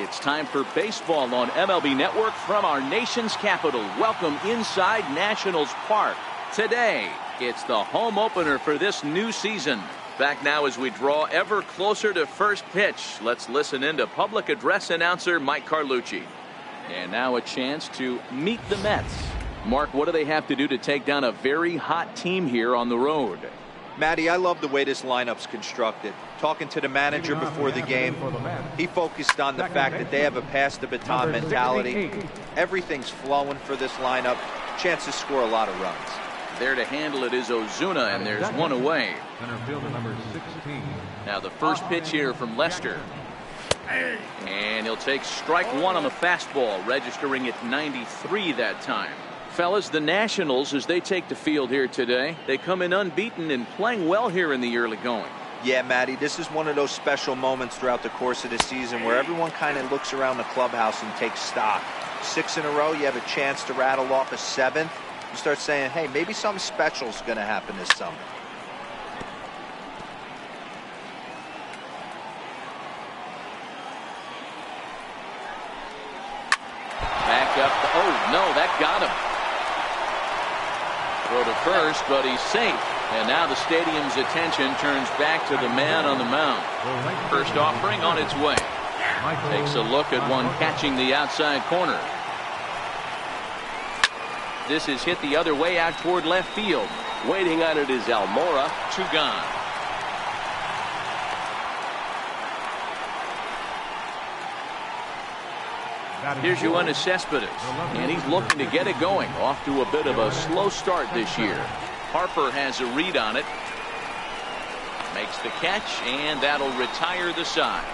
S1: It's time for baseball on MLB Network from our nation's capital. Welcome inside Nationals Park. Today, it's the home opener for this new season. Back now as we draw ever closer to first pitch. Let's listen in to public address announcer Mike Carlucci. And now a chance to meet the Mets. Mark, what do they have to do to take down a very hot team here on the road?
S3: Matty, I love the way this lineup's constructed. Talking to the manager before the game, he focused on the fact that they have a pass the baton mentality. Everything's flowing for this lineup. Chance to score a lot of runs.
S1: There to handle it is Ozuna, and there's one away.
S4: Center fielder number 16.
S1: Now the first pitch here from Lester. And he'll take strike one on the fastball, registering at 93 that time. Fellas, the Nationals, as they take the field here today, they come in unbeaten and playing well here in the early going.
S3: Yeah, Matty, this is one of those special moments throughout the course of the season where everyone kind of looks around the clubhouse and takes stock. 6 in a row, you have a chance to rattle off a 7th. You start saying, hey, maybe something special is going to happen this summer.
S1: Back up. Oh, no, that got him. Throw to first, but he's safe. And now the stadium's attention turns back to the man on the mound. First offering on its way. Takes a look at one catching the outside corner. This is hit the other way out toward left field. Waiting on it is Almora. 2 gone. Here's Yoenis Cespedes, and he's looking to get it going. Off to a bit of a slow start this year. Harper has a read on it. Makes the catch, and that'll retire the side.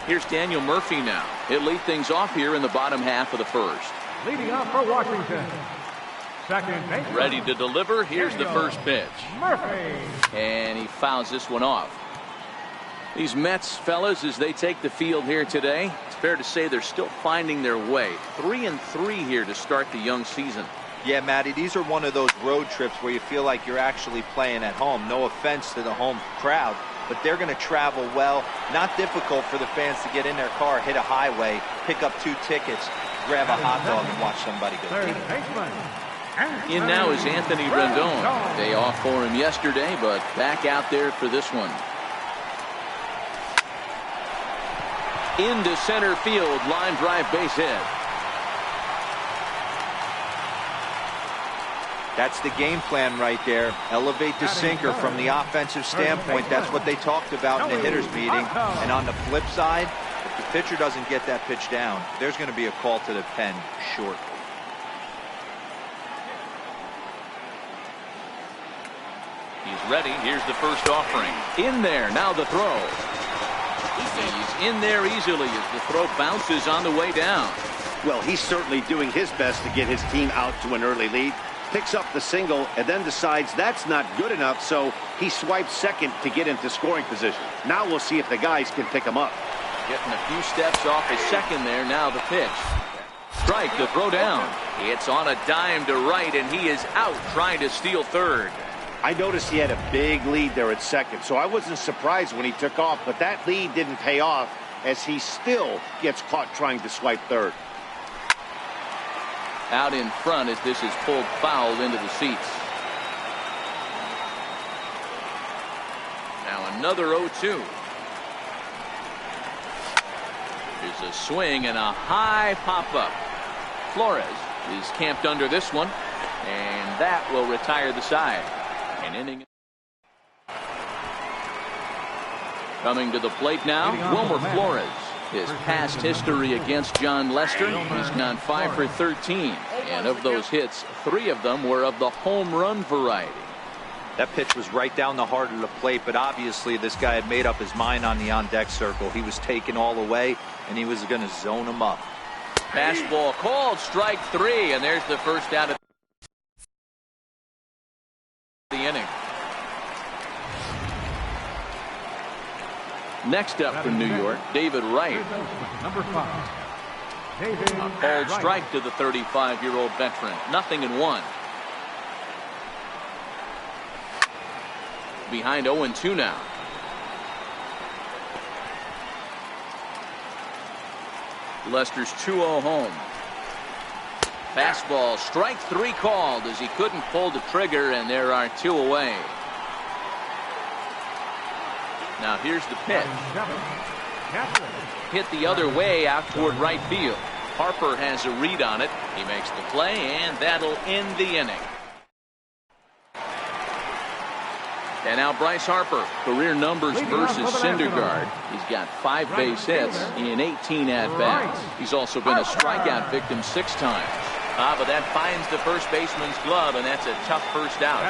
S1: Here's Daniel Murphy now. He'll lead things off here in the bottom half of the first.
S4: Leading off for Washington. Second baseman.
S1: Ready to deliver. Here's the first pitch.
S4: Murphy.
S1: And he fouls this one off. These Mets, fellas, as they take the field here today, it's fair to say they're still finding their way. 3-3 here to start the young season.
S3: Yeah, Matty, these are one of those road trips where you feel like you're actually playing at home. No offense to the home crowd, but they're going to travel well. Not difficult for the fans to get in their car, hit a highway, pick up 2 tickets, grab a hot dog, and watch somebody go
S4: Third
S3: deep.
S4: baseman.
S1: In now is Anthony Rendon. Day off for him yesterday, but back out there for this one. Into center field, line drive base hit.
S3: That's the game plan right there. Elevate the sinker from the offensive standpoint. That's what they talked about in the hitters meeting. And on the flip side, if the pitcher doesn't get that pitch down, there's going to be a call to the pen short.
S1: He's ready. Here's the first offering. In there. Now the throw. He's in there easily as the throw bounces on the way down.
S2: Well, he's certainly doing his best to get his team out to an early lead. Picks up the single and then decides that's not good enough, so he swipes second to get into scoring position. Now we'll see if the guys can pick him up.
S1: Getting a few steps off his second there. Now the pitch. Strike, the throw down. It's on a dime to right, and he is out trying to steal third.
S2: I noticed he had a big lead there at second, so I wasn't surprised when he took off, but that lead didn't pay off as he still gets caught trying to swipe third.
S1: Out in front as this is pulled foul into the seats. Now another 0-2. There's a swing and a high pop-up. Flores is camped under this one, and that will retire the side. An inning. Coming to the plate now, Wilmer Flores. His past history against John Lester, he's gone 5 for 13. And of those hits, 3 of them were of the home run variety.
S3: That pitch was right down the heart of the plate, but obviously this guy had made up his mind on the on-deck circle. He was taken all the way, and he was going to zone him up.
S1: Fastball called, strike 3, and there's the first out of the inning. Next up from New York, David Wright.
S4: Number 5. David
S1: A called strike to the 35-year-old veteran. 0-1. Behind 0-2 now. Lester's 2-0 home. Fastball, strike 3 called as he couldn't pull the trigger, and there are 2 away. Now here's the pitch. Hit the other way out toward right field. Harper has a read on it. He makes the play, and that'll end the inning. And now Bryce Harper, career numbers versus Syndergaard. He's got 5 base hits in 18 at-bats. He's also been a strikeout victim 6 times. But that finds the first baseman's glove, and that's a tough first out.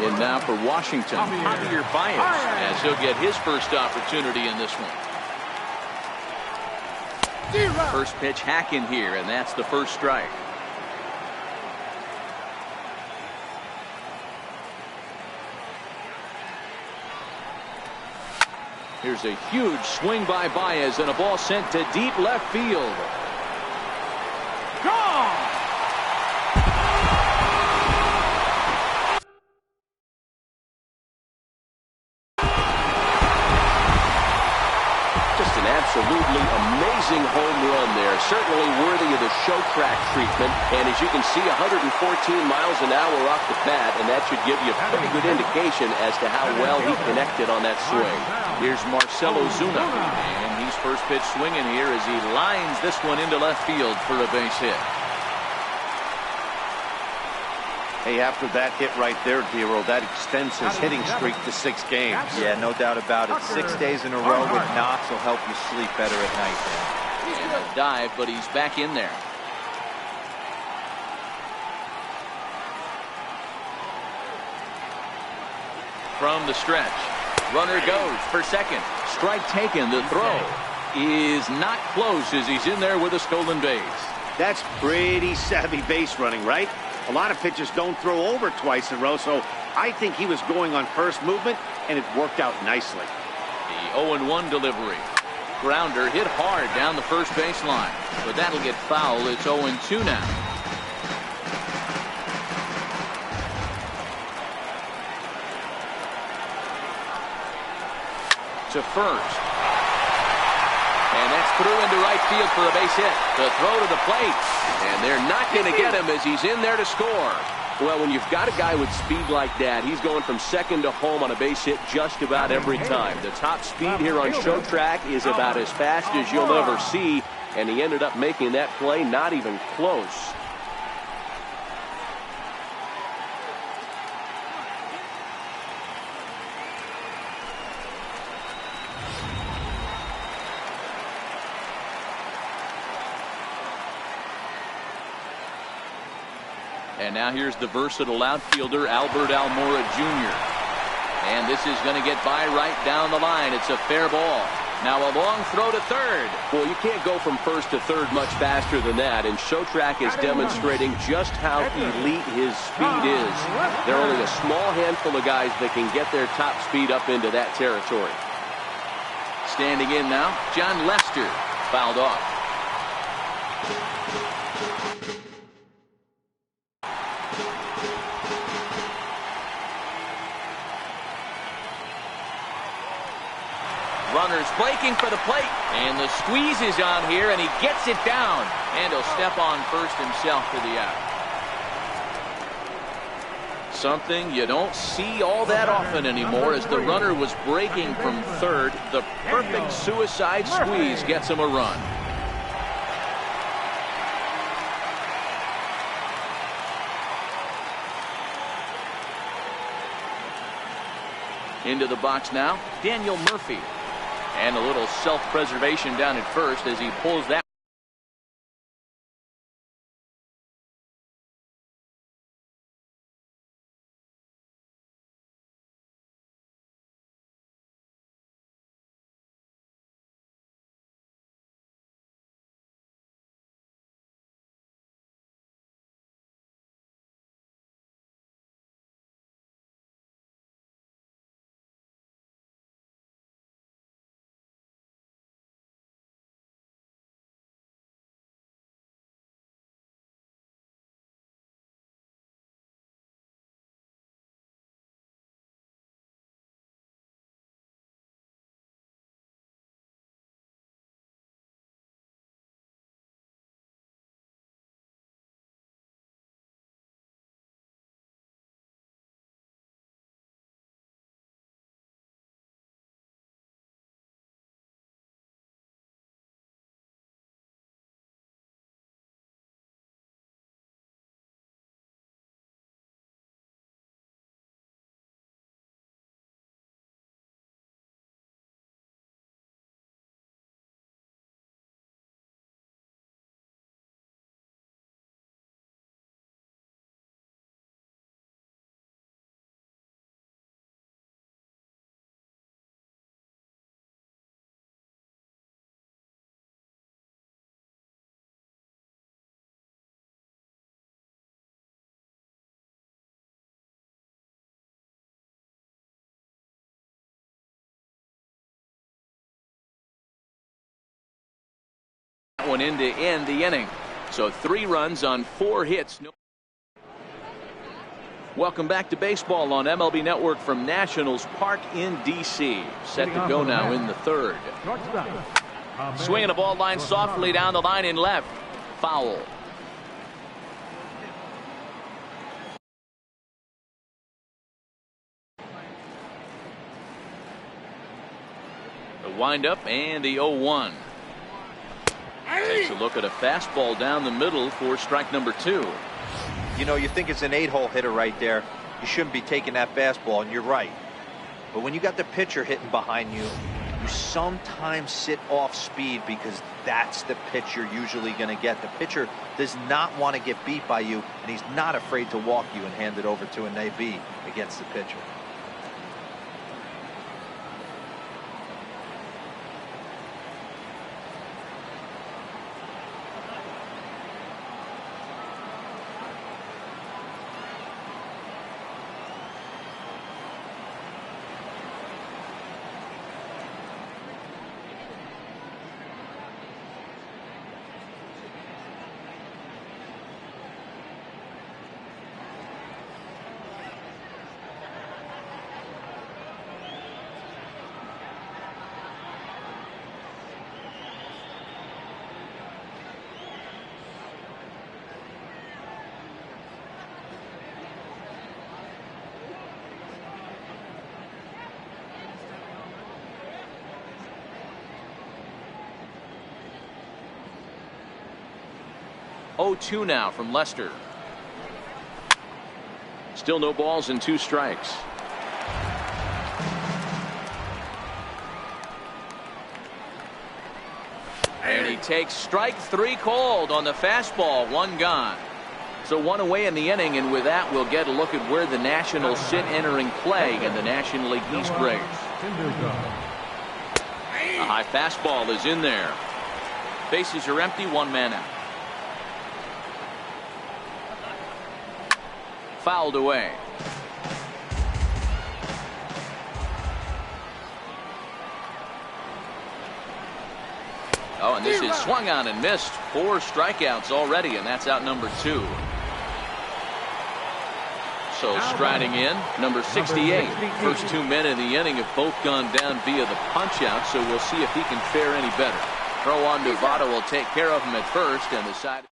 S1: And now for Washington, Javier Baez, as he'll get his first opportunity in this one. First pitch hacking here, and that's the first strike. Here's a huge swing by Baez, and a ball sent to deep left field. Gone!
S5: Just an absolutely amazing home run there. Certainly worthy of the show track treatment. And as you can see, 114 miles an hour off the bat, and that should give you a pretty good indication as to how well he connected on that swing.
S1: Here's Marcell Ozuna, and he's first pitch swinging here as he lines this one into left field for a base hit.
S2: Hey, after that hit right there, Dero, that extends his hitting streak to 6 games.
S3: Yeah, no doubt about it. 6 days in a row with knocks will help you sleep better at night, man.
S1: And a dive, but he's back in there. From the stretch, runner goes for second. Strike taken. The throw is not close as he's in there with a stolen base.
S2: That's pretty savvy base running, right? A lot of pitchers don't throw over twice in a row, so I think he was going on first movement, and it worked out nicely.
S1: The 0-1 delivery. Grounder hit hard down the first baseline, but that'll get foul. It's 0-2 now. To first. And that's through into right field for a base hit. The throw to the plate. And they're not going to get him as he's in there to score.
S5: Well, when you've got a guy with speed like that, he's going from second to home on a base hit just about every time. The top speed here on show track is about as fast as you'll ever see, and he ended up making that play not even close.
S1: And now here's the versatile outfielder, Albert Almora Jr. And this is going to get by right down the line. It's a fair ball. Now a long throw to third.
S5: Well, you can't go from first to third much faster than that, and Showtrack is demonstrating just how elite his speed is. There are only a small handful of guys that can get their top speed up into that territory.
S1: Standing in now, Jon Lester, fouled off. Runners breaking for the plate, and the squeeze is on here, and he gets it down, and he'll step on first himself for the out. Something you don't see all that often anymore as the runner was breaking from third. The perfect suicide squeeze gets him a run. Into the box now, Daniel Murphy. And a little self-preservation down at first as he pulls that. That one in to end the inning. So 3 runs on 4 hits. Welcome back to baseball on MLB Network from Nationals Park in D.C. Set to go now in the 3rd. Swinging a ball line softly down the line in left. Foul. The windup and the 0-1. Takes a look at a fastball down the middle for strike number 2.
S3: You know, you think it's an 8-hole hitter right there. You shouldn't be taking that fastball, and you're right. But when you got the pitcher hitting behind you, you sometimes sit off speed because that's the pitch you're usually going to get. The pitcher does not want to get beat by you, and he's not afraid to walk you and hand it over to an AB against the pitcher.
S1: Oh-2 now from Lester. Still no balls and 2 strikes. And he takes strike 3 called on the fastball. 1 gone. So 1 away in the inning, and with that we'll get a look at where the Nationals sit entering play in the National League East race. A high fastball is in there. Bases are empty, 1 man out. Fouled away. Oh, and this is swung on and missed. 4 strikeouts already, and that's out number 2. So striding in, number 68. First 2 men in the inning have both gone down via the punch-out, so we'll see if he can fare any better. Throw on Nevada will take care of him at first, and the side.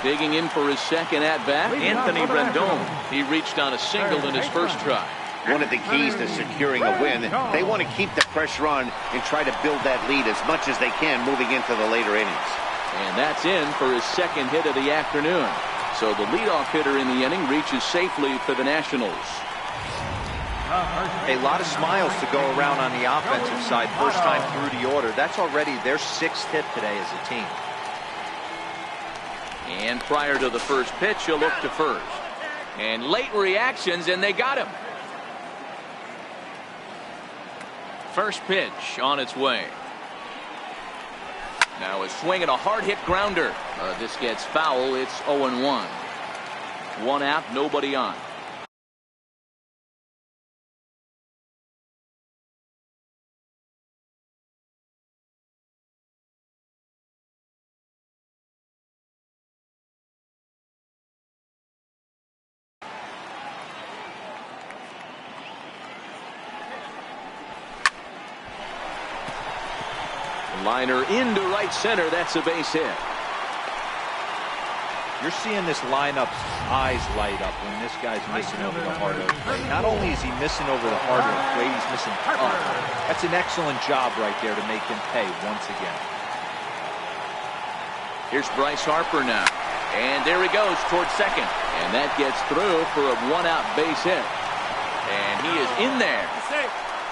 S1: Digging in for his second at-bat, Anthony Rendon. He reached on a single in his first try.
S2: One of the keys to securing a win, they want to keep the pressure on and try to build that lead as much as they can moving into the later innings.
S1: And that's in for his second hit of the afternoon. So the leadoff hitter in the inning reaches safely for the Nationals.
S3: A lot of smiles to go around on the offensive side. First time through the order. That's already their 6th hit today as a team.
S1: And prior to the first pitch, he'll look to first. And late reactions, and they got him. First pitch on its way. Now a swing and a hard hit grounder. This gets foul. It's 0-1. 1 out, nobody on. Liner into right center. That's a base hit.
S3: You're seeing this lineup's eyes light up when this guy's missing over the heart of the plate. Not only is he missing over the heart of the plate, he's missing up. That's an excellent job right there to make him pay once again.
S1: Here's Bryce Harper now. And there he goes towards second. And that gets through for a 1-out base hit. And he is in there.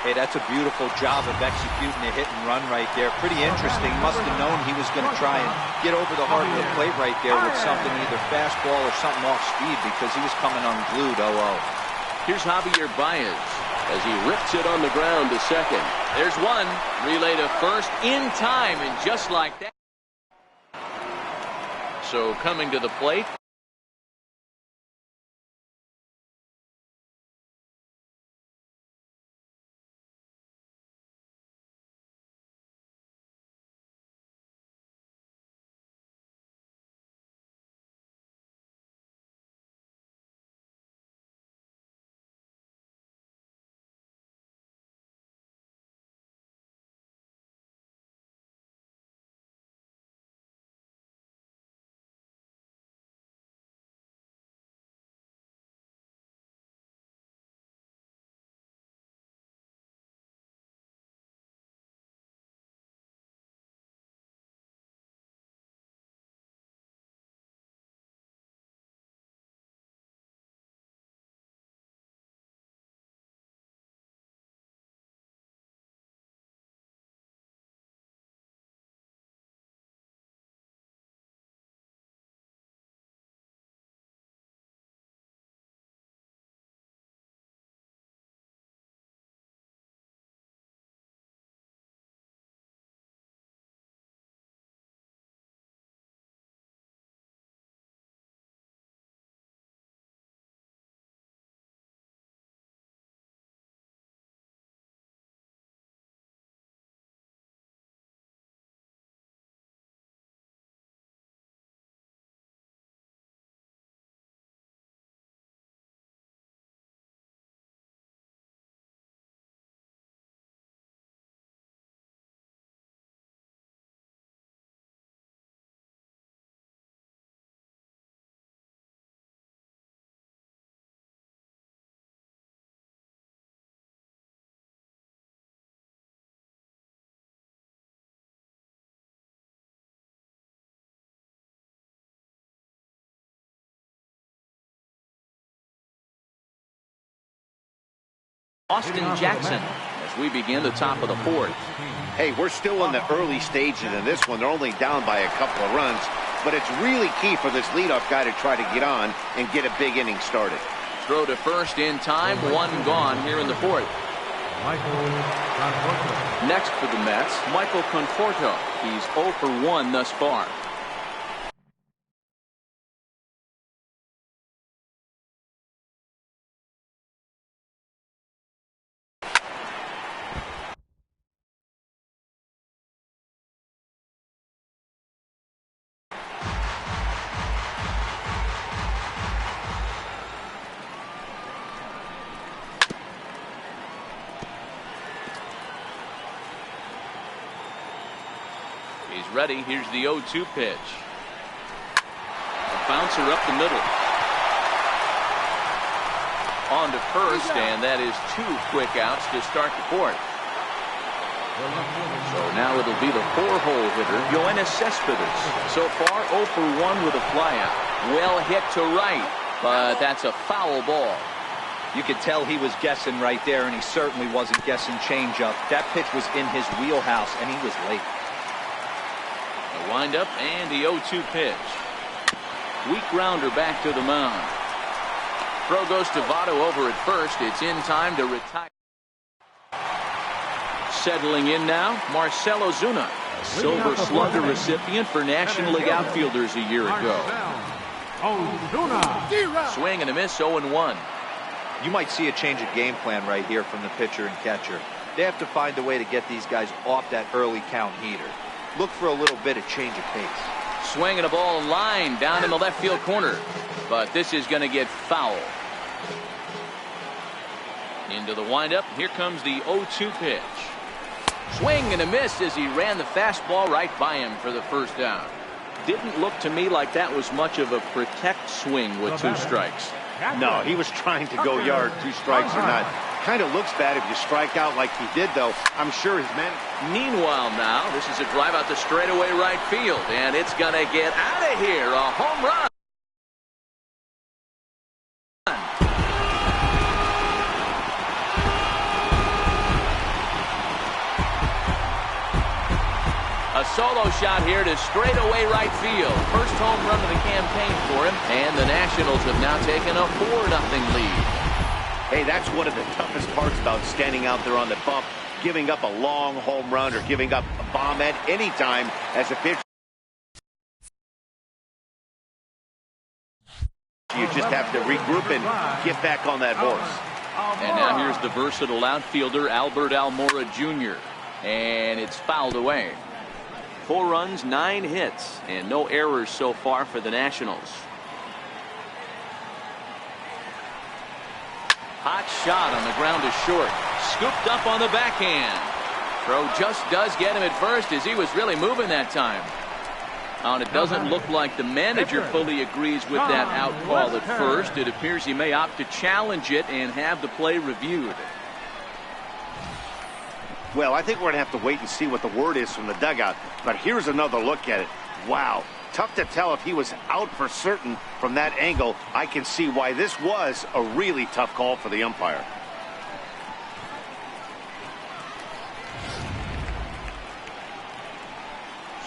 S3: Hey, that's a beautiful job of executing a hit and run right there. Pretty interesting. Must have known he was going to try and get over the heart of the plate right there with something, either fastball or something off speed, because he was coming unglued 0-0.
S1: Here's Javier Baez as he rips it on the ground to second. There's one. Relay to first in time, and just like that. So coming to the plate. Austin Jackson as we begin the top of the fourth.
S2: Hey, we're still in the early stages in this one. They're only down by a couple of runs, but it's really key for this leadoff guy to try to get on and get a big inning started.
S1: Throw to first in time, one gone here in the fourth. Next for the Mets, Michael Conforto. He's 0 for 1 thus far. He's ready. Here's the 0-2 pitch. A bouncer up the middle. On to first, and that is 2 quick outs to start the fourth. So now it'll be the 4-hole hitter, Yoenis Cespedes. So far, 0 for 1 with a flyout. Well hit to right, but that's a foul ball.
S3: You could tell he was guessing right there, and he certainly wasn't guessing changeup. That pitch was in his wheelhouse, and he was late.
S1: A windup and the 0-2 pitch. Weak grounder back to the mound. Throw goes to Votto over at first. It's in time to retire. Settling in now, Marcell Ozuna, a Silver Slugger recipient for National League outfielders a year ago. Swing and a miss, 0-1.
S3: You might see a change of game plan right here from the pitcher and catcher. They have to find a way to get these guys off that early count heater. Look for a little bit of change of pace.
S1: Swinging a ball line down in the left field corner. But this is going to get foul. Into the windup. Here comes the 0-2 pitch. Swing and a miss as he ran the fastball right by him for the first down. Didn't look to me like that was much of a protect swing with 2 strikes.
S2: No, he was trying to go yard, 2 strikes or not. Kind of looks bad if you strike out like he did, though. I'm sure his man.
S1: Meanwhile now, this is a drive out to straightaway right field, and it's going to get out of here. A home run. A solo shot here to straightaway right field. First home run of the campaign for him, and the Nationals have now taken a 4-0 lead.
S2: Hey, that's one of the toughest parts about standing out there on the bump, giving up a long home run or giving up a bomb at any time as a pitcher. You just have to regroup and get back on that horse.
S1: And now here's the versatile outfielder, Albert Almora Jr. And it's fouled away. 4 runs, 9 hits, and no errors so far for the Nationals. Hot shot on the ground to short. Scooped up on the backhand. Throw just does get him at first as he was really moving that time. And it doesn't look like the manager fully agrees with that out call at first. It appears he may opt to challenge it and have the play reviewed.
S2: Well, I think we're going to have to wait and see what the word is from the dugout. But here's another look at it. Wow. Tough to tell if he was out for certain from that angle. I can see why this was a really tough call for the umpire.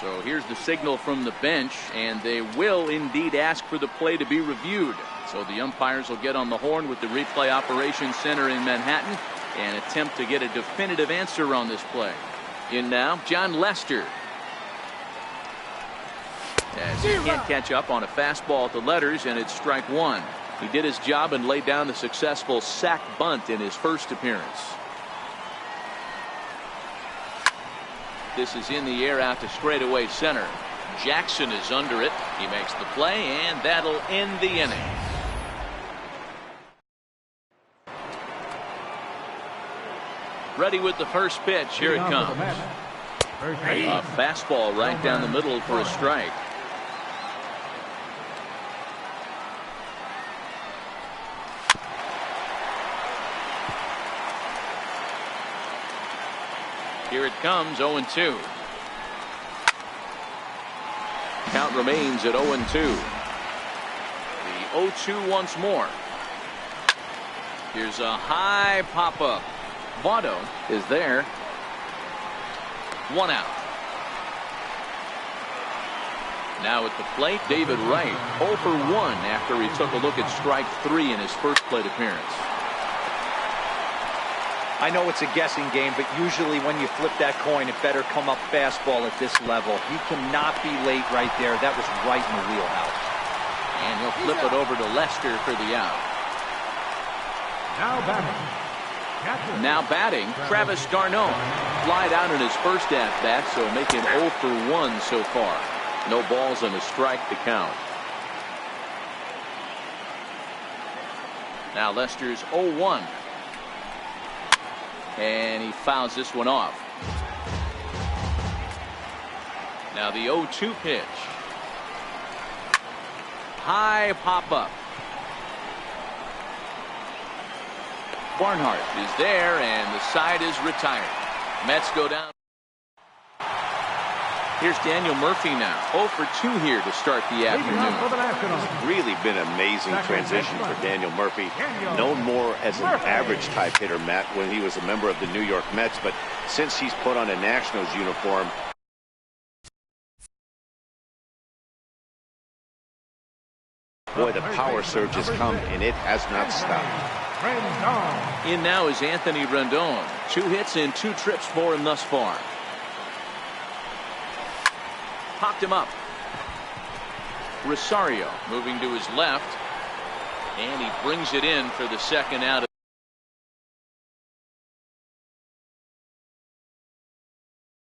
S1: So here's the signal from the bench, and they will indeed ask for the play to be reviewed. So the umpires will get on the horn with the replay operations center in Manhattan and attempt to get a definitive answer on this play. In now, John Lester. As he can't catch up on a fastball at the letters, and it's strike 1. He did his job and laid down the successful sac bunt in his first appearance. This is in the air out to straightaway center. Jackson is under it. He makes the play, and that'll end the inning. Ready with the first pitch. Here it comes. A fastball right down the middle for a strike. Here it comes, 0-2. Count remains at 0-2. The 0-2 once more. Here's a high pop-up. Votto is there. 1 out. Now at the plate, David Wright, 0 for 1 after he took a look at strike 3 in his first plate appearance.
S3: I know it's a guessing game, but usually when you flip that coin, it better come up fastball at this level. He cannot be late right there. That was right in the wheelhouse.
S1: And he'll flip it over to Lester for the out. Now batting, Travis d'Arnaud. Flied out in his first at-bat, so making 0 for 1 so far. No balls and a strike to count. Now Lester's 0-1. And he fouls this one off. Now the 0-2 pitch. High pop-up. Barnhart is there, and the side is retired. Mets go down. Here's Daniel Murphy now. 0 for 2 here to start the afternoon.
S2: Really been an amazing transition for Daniel Murphy. Known more as an average type hitter, Matt, when he was a member of the New York Mets. But since he's put on a Nationals uniform, boy, the power surge has come, and it has not stopped.
S1: In now is Anthony Rendon. 2 hits and 2 trips for him thus far. Popped him up. Rosario moving to his left. And he brings it in for the second out of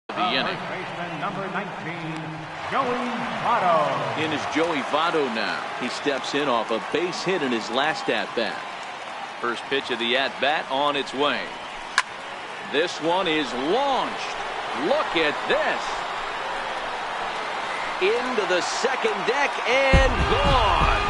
S1: the inning.
S4: Number 19, Joey Votto.
S1: In is Joey Votto now. He steps in off a base hit in his last at-bat. First pitch of the at-bat on its way. This one is launched. Look at this. Into the second deck and gone.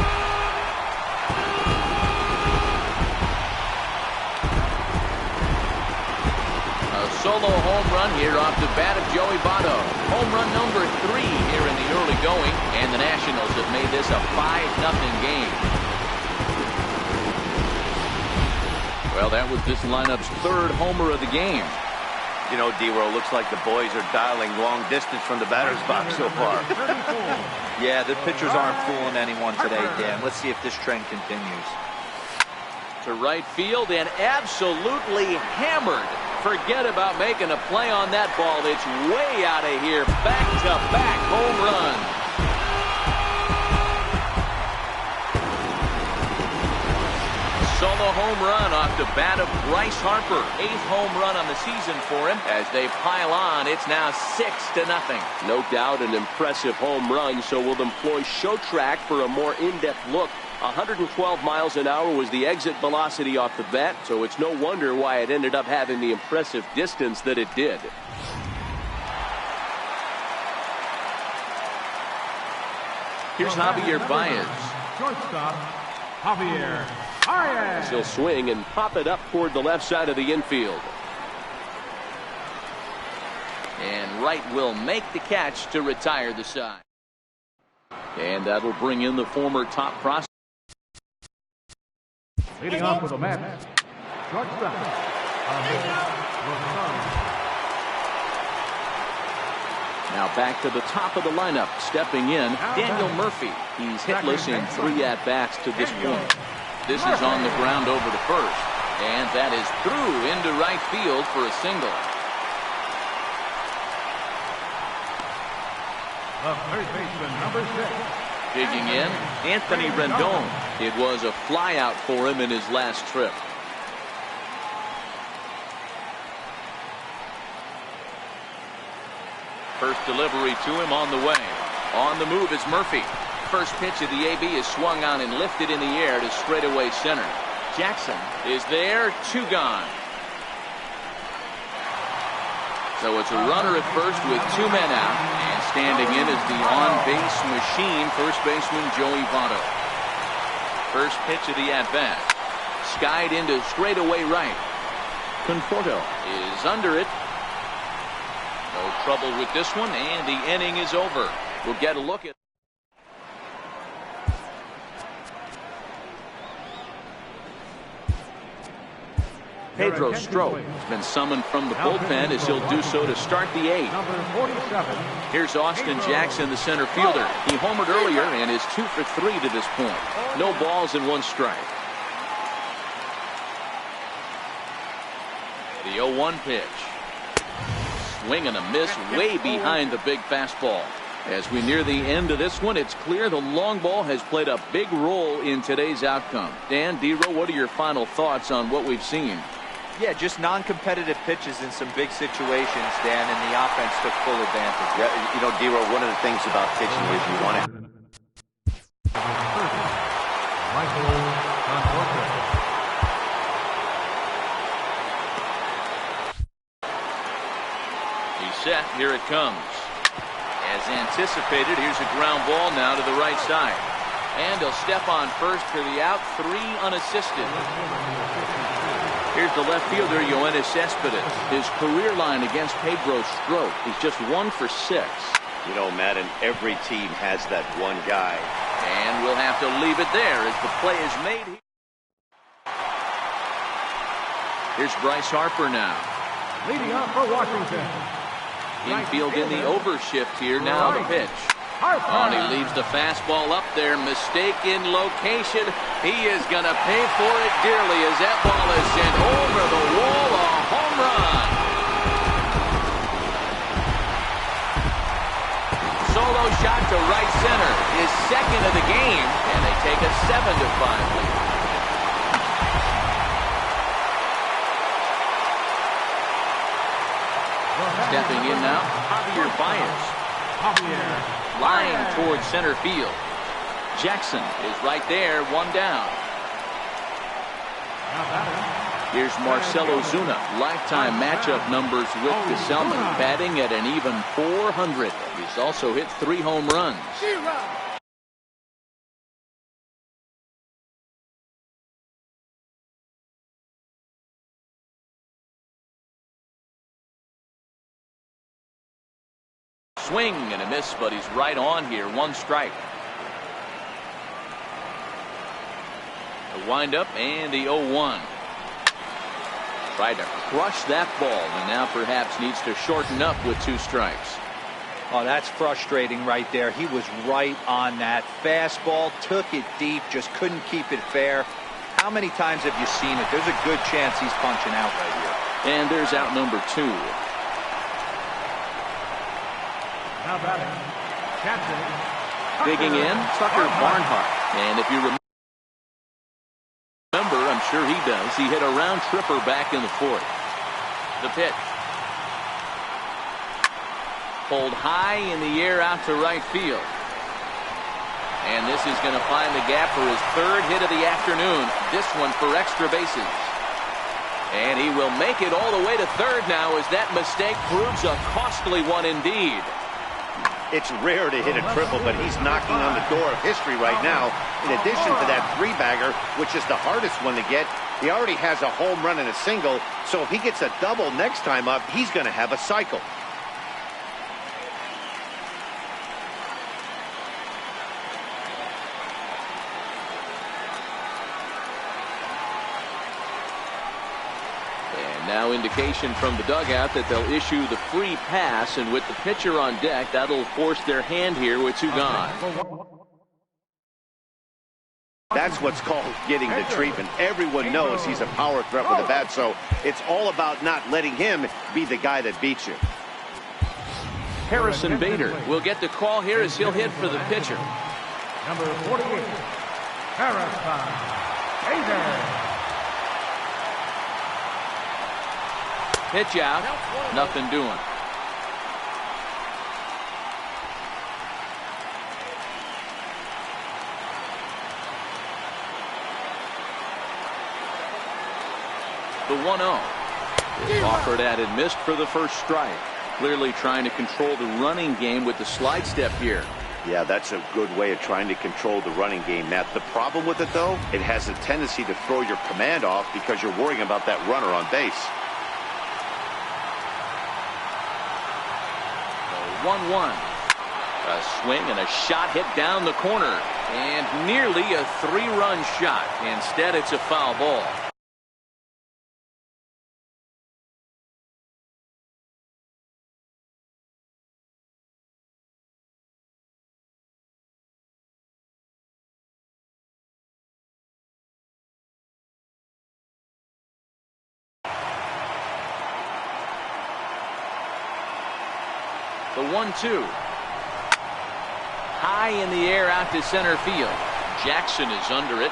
S1: A solo home run here off the bat of Joey Votto. Home run number 3 here in the early going, and the Nationals have made this a 5-0 game. Well, that was this lineup's 3rd homer of the game.
S2: You know, D-Row, looks like the boys are dialing long distance from the batter's box so far.
S3: Yeah, the pitchers aren't fooling anyone today, Dan. Let's see if this trend continues.
S1: To right field and absolutely hammered. Forget about making a play on that ball. It's way out of here. Back-to-back home runs. Solo home run off the bat of Bryce Harper. 8th home run on the season for him. As they pile on, it's now 6-0.
S5: No doubt an impressive home run, so we'll employ ShowTrack for a more in-depth look. 112 miles an hour was the exit velocity off the bat, so it's no wonder why it ended up having the impressive distance that it did.
S1: Here's Javier Baez.
S4: Shortstop, Javier Baez.
S5: He'll swing and pop it up toward the left side of the infield.
S1: And Wright will make the catch to retire the side. And that'll bring in the former top prospect.
S4: Leading off with a man. Shortstop.
S1: Now back to the top of the lineup. Stepping in, Daniel Murphy. He's hitless in 3 at-bats to this point. This is on the ground over to first. And that is through into right field for a single.
S4: The third baseman, number 6.
S1: Digging in, Anthony Rendon. It was a flyout for him in his last trip. First delivery to him on the way. On the move is Murphy. First pitch of the AB is swung on and lifted in the air to straightaway center. Jackson is there, 2 gone. So it's a runner at first with 2 men out. And standing in is the on-base machine, first baseman Joey Votto. First pitch of the at-bat. Skied into straightaway right. Conforto is under it. No trouble with this one, and the inning is over. We'll get a look at Pedro Strop has been summoned from the bullpen as he'll do so to start the 8th.
S4: Number 47.
S1: Here's Austin Jackson, the center fielder. He homered earlier and is 2 for 3 to this point. No balls and 1 strike. The 0-1 pitch. Swing and a miss way behind the big fastball. As we near the end of this one, it's clear the long ball has played a big role in today's outcome. Dan, D-Row, what are your final thoughts on what we've seen?
S3: Yeah, just non-competitive pitches in some big situations, Dan, and the offense took full advantage.
S2: Yeah, you know, D-Row, one of the things about pitching is you want to...
S4: Michael Conforto.
S1: He's set. Here it comes. As anticipated, here's a ground ball now to the right side. And he'll step on first for the out, 3 unassisted. Here's the left fielder, Yoenis Cespedes. His career line against Pedro Strop. He's just 1 for 6.
S2: You know, Madden, every team has that one guy.
S1: And we'll have to leave it there as the play is made. Here's Bryce Harper now.
S4: Leading off for Washington.
S1: Infield in the overshift here. Now the pitch. And he leaves the fastball up there. Mistaken location. He is going to pay for it dearly as that ball is sent over the wall. A home run. Solo shot to right center. His second of the game. And they take a 7-5 lead. Stepping in now, Javier Baez. Line towards center field. Jackson is right there, 1 down. Here's Marcell Ozuna. Lifetime matchup numbers with Gesellman, batting at an even .400. He's also hit 3 home runs. Swing and a miss, but he's right on here. 1 strike. The windup and the 0-1. Tried to crush that ball and now perhaps needs to shorten up with 2 strikes.
S3: Oh, that's frustrating right there. He was right on that fastball, took it deep, just couldn't keep it fair. How many times have you seen it? There's a good chance he's punching out right here.
S1: And there's out number 2.
S4: Now batting, catching.
S1: Digging in, Tucker Barnhart. And if you remember, I'm sure he does, he hit a round tripper back in the 4th. The pitch. Pulled high in the air out to right field. And this is going to find the gap for his 3rd hit of the afternoon. This one for extra bases. And he will make it all the way to 3rd now as that mistake proves a costly one indeed.
S2: It's rare to hit a triple, but he's knocking on the door of history right now. In addition to that 3-bagger, which is the hardest one to get, he already has a home run and a single. So if he gets a double next time up, he's going to have a cycle.
S1: Now indication from the dugout that they'll issue the free pass, and with the pitcher on deck, that'll force their hand here with 2 gone.
S2: That's what's called getting the treatment. Everyone knows he's a power threat with a bat, so it's all about not letting him be the guy that beats you.
S1: Harrison Bader will get the call here as he'll hit for the pitcher.
S4: Number 48, Harrison Bader.
S1: Pitch out, nothing doing. The 1-0 is offered at and missed for the first strike. Clearly trying to control the running game with the slide step here.
S2: Yeah, that's a good way of trying to control the running game, Matt. The problem with it, though, it has a tendency to throw your command off because you're worrying about that runner on base.
S1: 1-1. A swing and a shot hit down the corner. And nearly a 3-run shot. Instead, it's a foul ball. The 1-2. High in the air out to center field. Jackson is under it.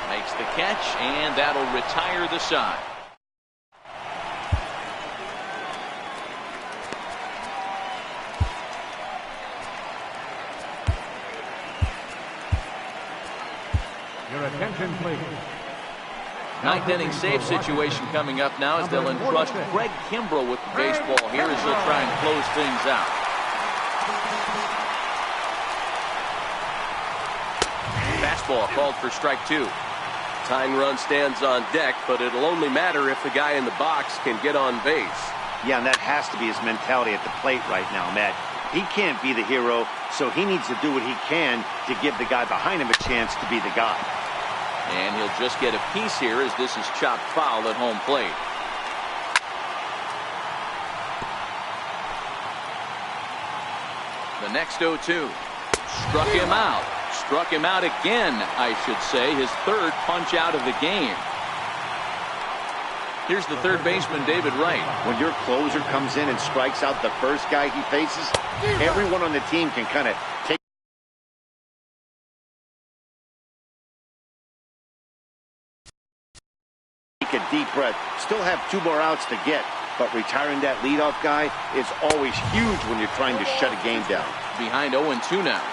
S1: Makes the catch, and that'll retire the side.
S4: Your attention, please.
S1: Ninth inning save situation coming up now as they'll entrust Craig Kimbrel with the baseball here as they'll try and close things out. Fastball called for strike 2.
S5: Tying run stands on deck, but it'll only matter if the guy in the box can get on base.
S2: Yeah, and that has to be his mentality at the plate right now, Matt. He can't be the hero, so he needs to do what he can to give the guy behind him a chance to be the guy.
S1: And he'll just get a piece here as this is chopped foul at home plate. The next 0-2. Struck him out. Struck him out again, I should say. His third punch out of the game. Here's the third baseman, David Wright.
S2: When your closer comes in and strikes out the first guy he faces, everyone on the team can kind of take a deep breath. Still have 2 more outs to get, but retiring that leadoff guy is always huge when you're trying to shut a game down.
S1: Behind 0-2 now.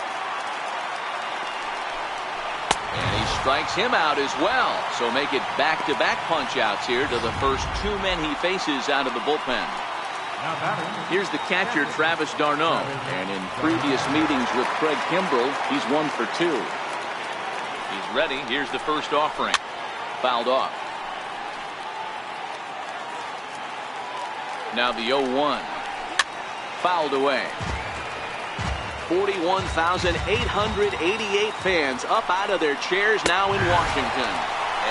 S1: And he strikes him out as well. So make it back-to-back punch-outs here to the first 2 men he faces out of the bullpen. Here's the catcher, Travis d'Arnaud. And in previous meetings with Craig Kimbrel, he's 1 for 2. He's ready. Here's the first offering. Fouled off. Now the 0-1. Fouled away. 41,888 fans up out of their chairs now in Washington.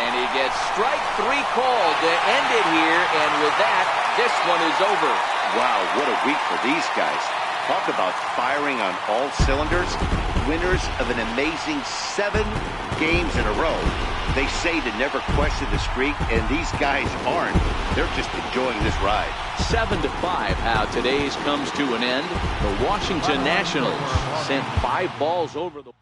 S1: And he gets strike 3 called to end it here. And with that, this one is over.
S2: Wow, what a week for these guys. Talk about firing on all cylinders. Winners of an amazing 7 games in a row. They say to never question the streak, and these guys aren't. They're just enjoying this ride.
S1: 7-5 how today's comes to an end. The Washington Nationals sent 5 balls over the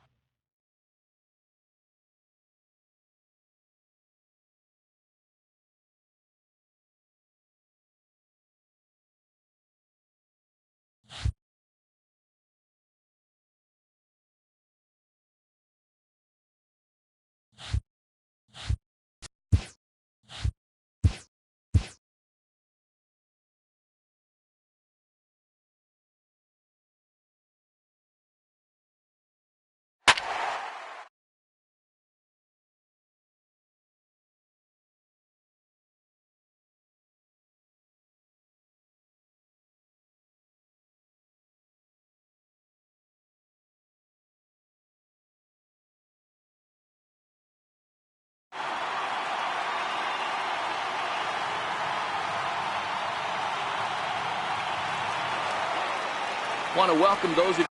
S1: want to welcome those of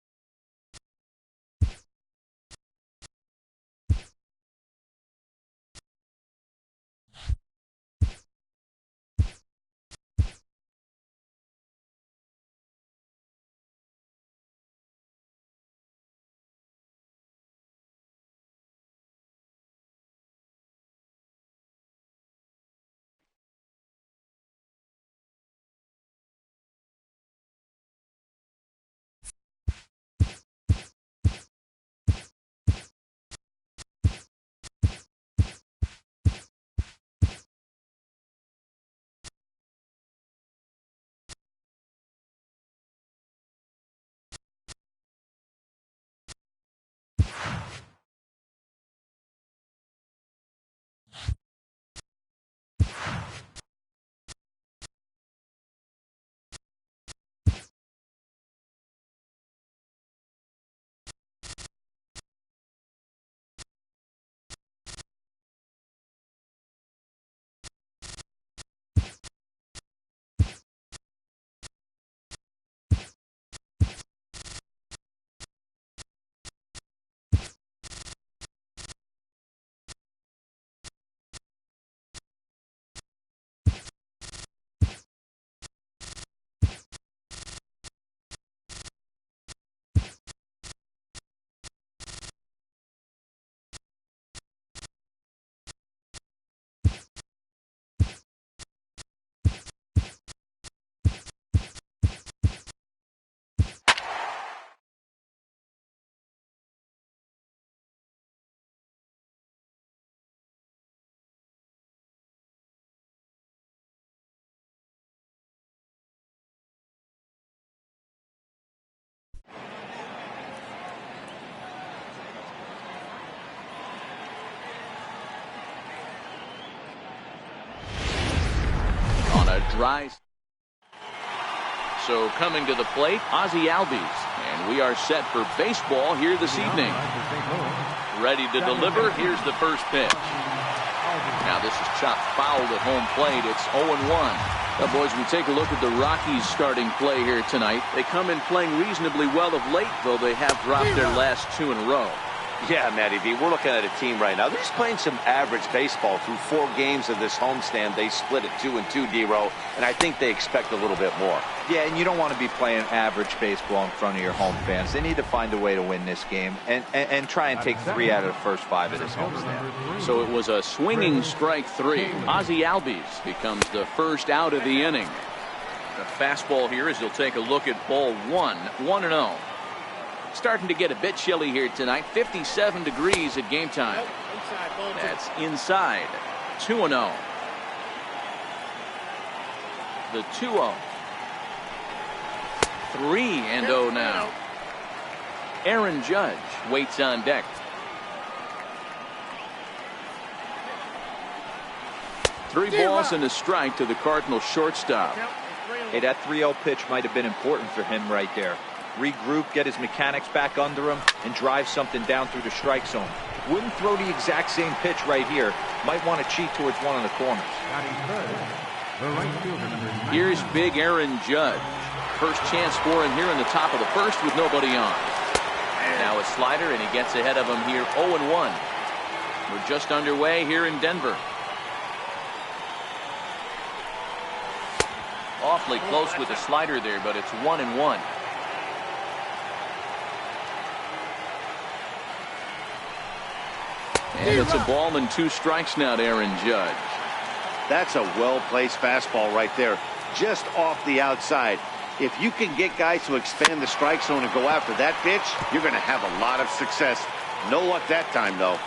S1: Rise. So coming to the plate, Ozzie Albies. And we are set for baseball here this evening. Ready to deliver. Here's the first pitch. Now this is chopped foul at home plate. It's 0-1. Now, boys, we take a look at the Rockies starting play here tonight. They come in playing reasonably well of late, though they have dropped their last 2 in a row.
S2: Yeah, Matty V, we're looking at a team right now. They're just playing some average baseball. Through 4 games of this homestand, they split at 2-2, D-Row, and I think they expect a little bit more.
S3: Yeah, and you don't want to be playing average baseball in front of your home fans. They need to find a way to win this game and try and take 3 out of the first 5 of this homestand.
S1: So it was a swinging strike 3. Ozzie Albies becomes the first out of the inning. The fastball here as he'll take a look at ball 1, 1-0. Starting to get a bit chilly here tonight. 57 degrees at game time. That's inside. 2-0. The 2-0. 3-0 now. Aaron Judge waits on deck. Three balls and a strike to the Cardinals shortstop.
S3: Hey, that 3-0 pitch might have been important for him right there. Regroup, get his mechanics back under him, and drive something down through the strike zone. Wouldn't throw the exact same pitch right here. Might want to cheat towards one of the corners.
S1: Here's big Aaron Judge. First chance for him here in the top of the first with nobody on. Now a slider, and he gets ahead of him here 0-1. We're just underway here in Denver. Awfully close with the slider there, but it's 1-1. And it's a ball and 2 strikes now to Aaron Judge.
S2: That's a well-placed fastball right there, just off the outside. If you can get guys to expand the strike zone and go after that pitch, you're going to have a lot of success. No luck that time, though.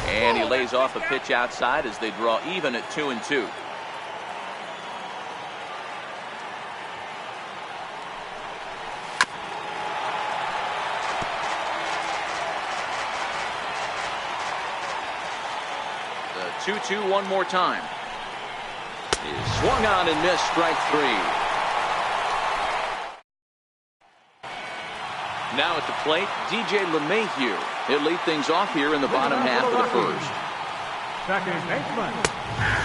S1: And he lays off a pitch outside as they draw even at 2-2. The 2-2 one more time. Is swung on and missed, strike 3. Now at the plate, DJ LeMahieu. He'll lead things off here in the bottom half of the first.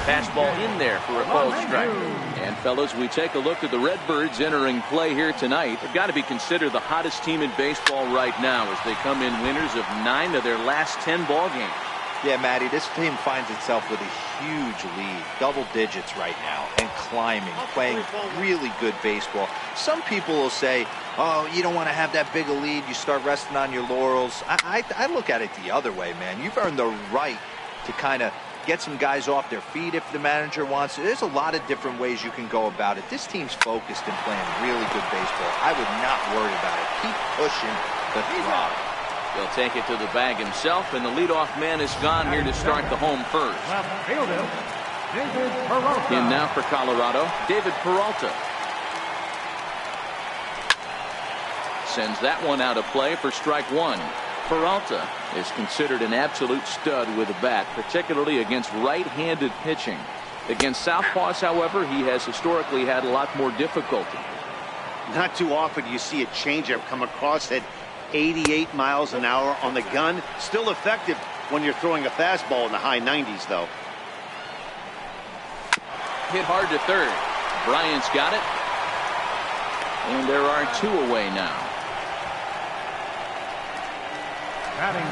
S1: Fastball in there for a called strike. And fellas, we take a look at the Redbirds entering play here tonight. They've got to be considered the hottest team in baseball right now as they come in winners of 9 of their last 10 ball games.
S3: Yeah, Matty, this team finds itself with a huge lead, double digits right now, and climbing, playing really good baseball. Some people will say, oh, you don't want to have that big a lead, you start resting on your laurels. I look at it the other way, man. You've earned the right to kind of get some guys off their feet if the manager wants to. There's a lot of different ways you can go about it. This team's focused and playing really good baseball. I would not worry about it. Keep pushing the throttle.
S1: He'll take it to the bag himself, and the leadoff man is gone here to start the home first. In now for Colorado, David Peralta. Sends that one out of play for strike 1. Peralta is considered an absolute stud with a bat, particularly against right-handed pitching. Against southpaws, however, he has historically had a lot more difficulty.
S2: Not too often you see a changeup come across at 88 miles an hour on the gun. Still effective when you're throwing a fastball in the high 90s, though.
S1: Hit hard to third. Bryant's got it. And there are 2 away now.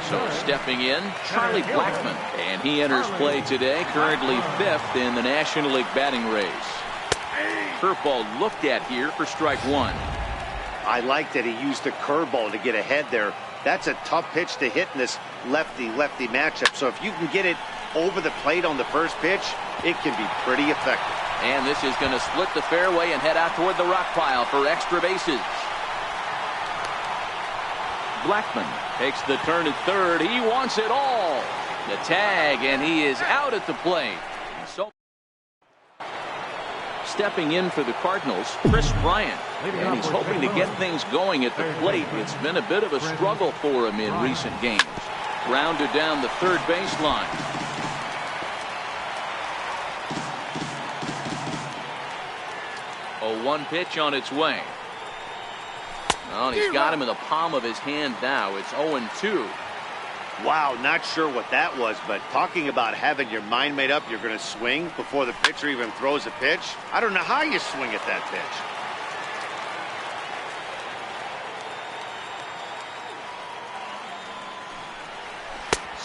S1: So stepping in, Charlie Blackmon. And he enters play today, currently 5th in the National League batting race. Curveball looked at here for strike 1.
S2: I like that he used the curveball to get ahead there. That's a tough pitch to hit in this lefty-lefty matchup. So if you can get it over the plate on the first pitch, it can be pretty effective.
S1: And this is going to split the fairway and head out toward the rock pile for extra bases. Blackmon takes the turn at third. He wants it all. The tag, and he is out at the plate. So stepping in for the Cardinals, Kris Bryant. And he's hoping to get things going at the plate. It's been a bit of a struggle for him in recent games. Grounded down the third baseline. 1 pitch on its way. Oh, and he's got him in the palm of his hand now. It's 0-2.
S2: Wow, not sure what that was, but talking about having your mind made up you're going to swing before the pitcher even throws a pitch. I don't know how you swing at that pitch.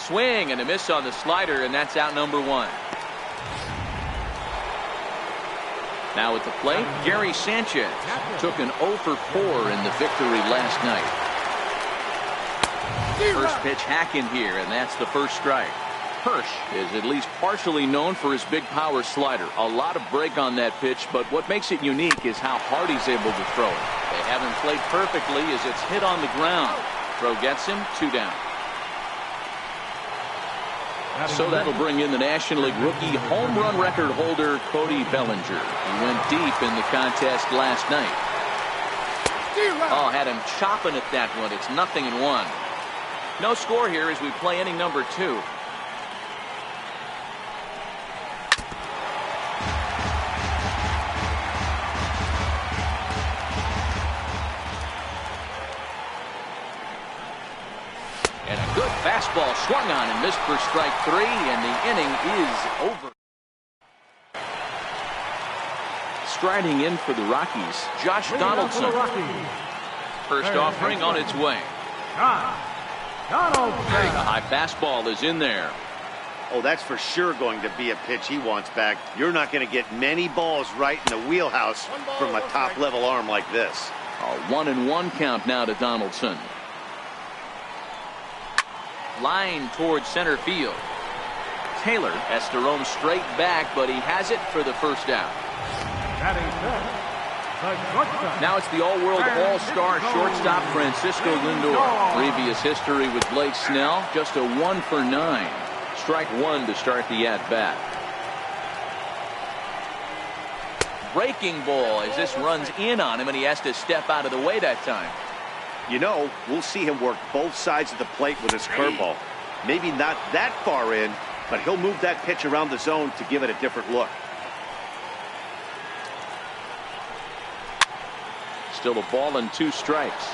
S1: Swing and a miss on the slider, and that's out number 1. Now at the plate, Gary Sanchez took an 0 for 4 in the victory last night. First pitch hacking here, and that's the first strike. Hirsch is at least partially known for his big power slider. A lot of break on that pitch, but what makes it unique is how hard he's able to throw it. They haven't played perfectly as it's hit on the ground. Throw gets him, 2 down. So that'll bring in the National League rookie home run record holder Cody Bellinger. He went deep in the contest last night. Oh, had him chopping at that one. It's 0-1. No score here as we play inning number 2. And a good fastball swung on and missed for strike 3, and the inning is over. Striding in for the Rockies, Josh Donaldson. First offering on its way. A high fastball is in there.
S2: Oh, that's for sure going to be a pitch he wants back. You're not going to get many balls right in the wheelhouse from a top-level arm like this.
S1: A 1-1 count now to Donaldson. Line towards center field. Taylor has to roam straight back, but he has it for the first out. Now it's the all-world all-star shortstop Francisco Lindor. Previous history with Blake Snell, just a 1 for 9. Strike 1 to start the at-bat. Breaking ball as this runs in on him, and he has to step out of the way that time.
S2: You know, we'll see him work both sides of the plate with his curveball. Maybe not that far in, but he'll move that pitch around the zone to give it a different look.
S1: Still a ball and 2 strikes.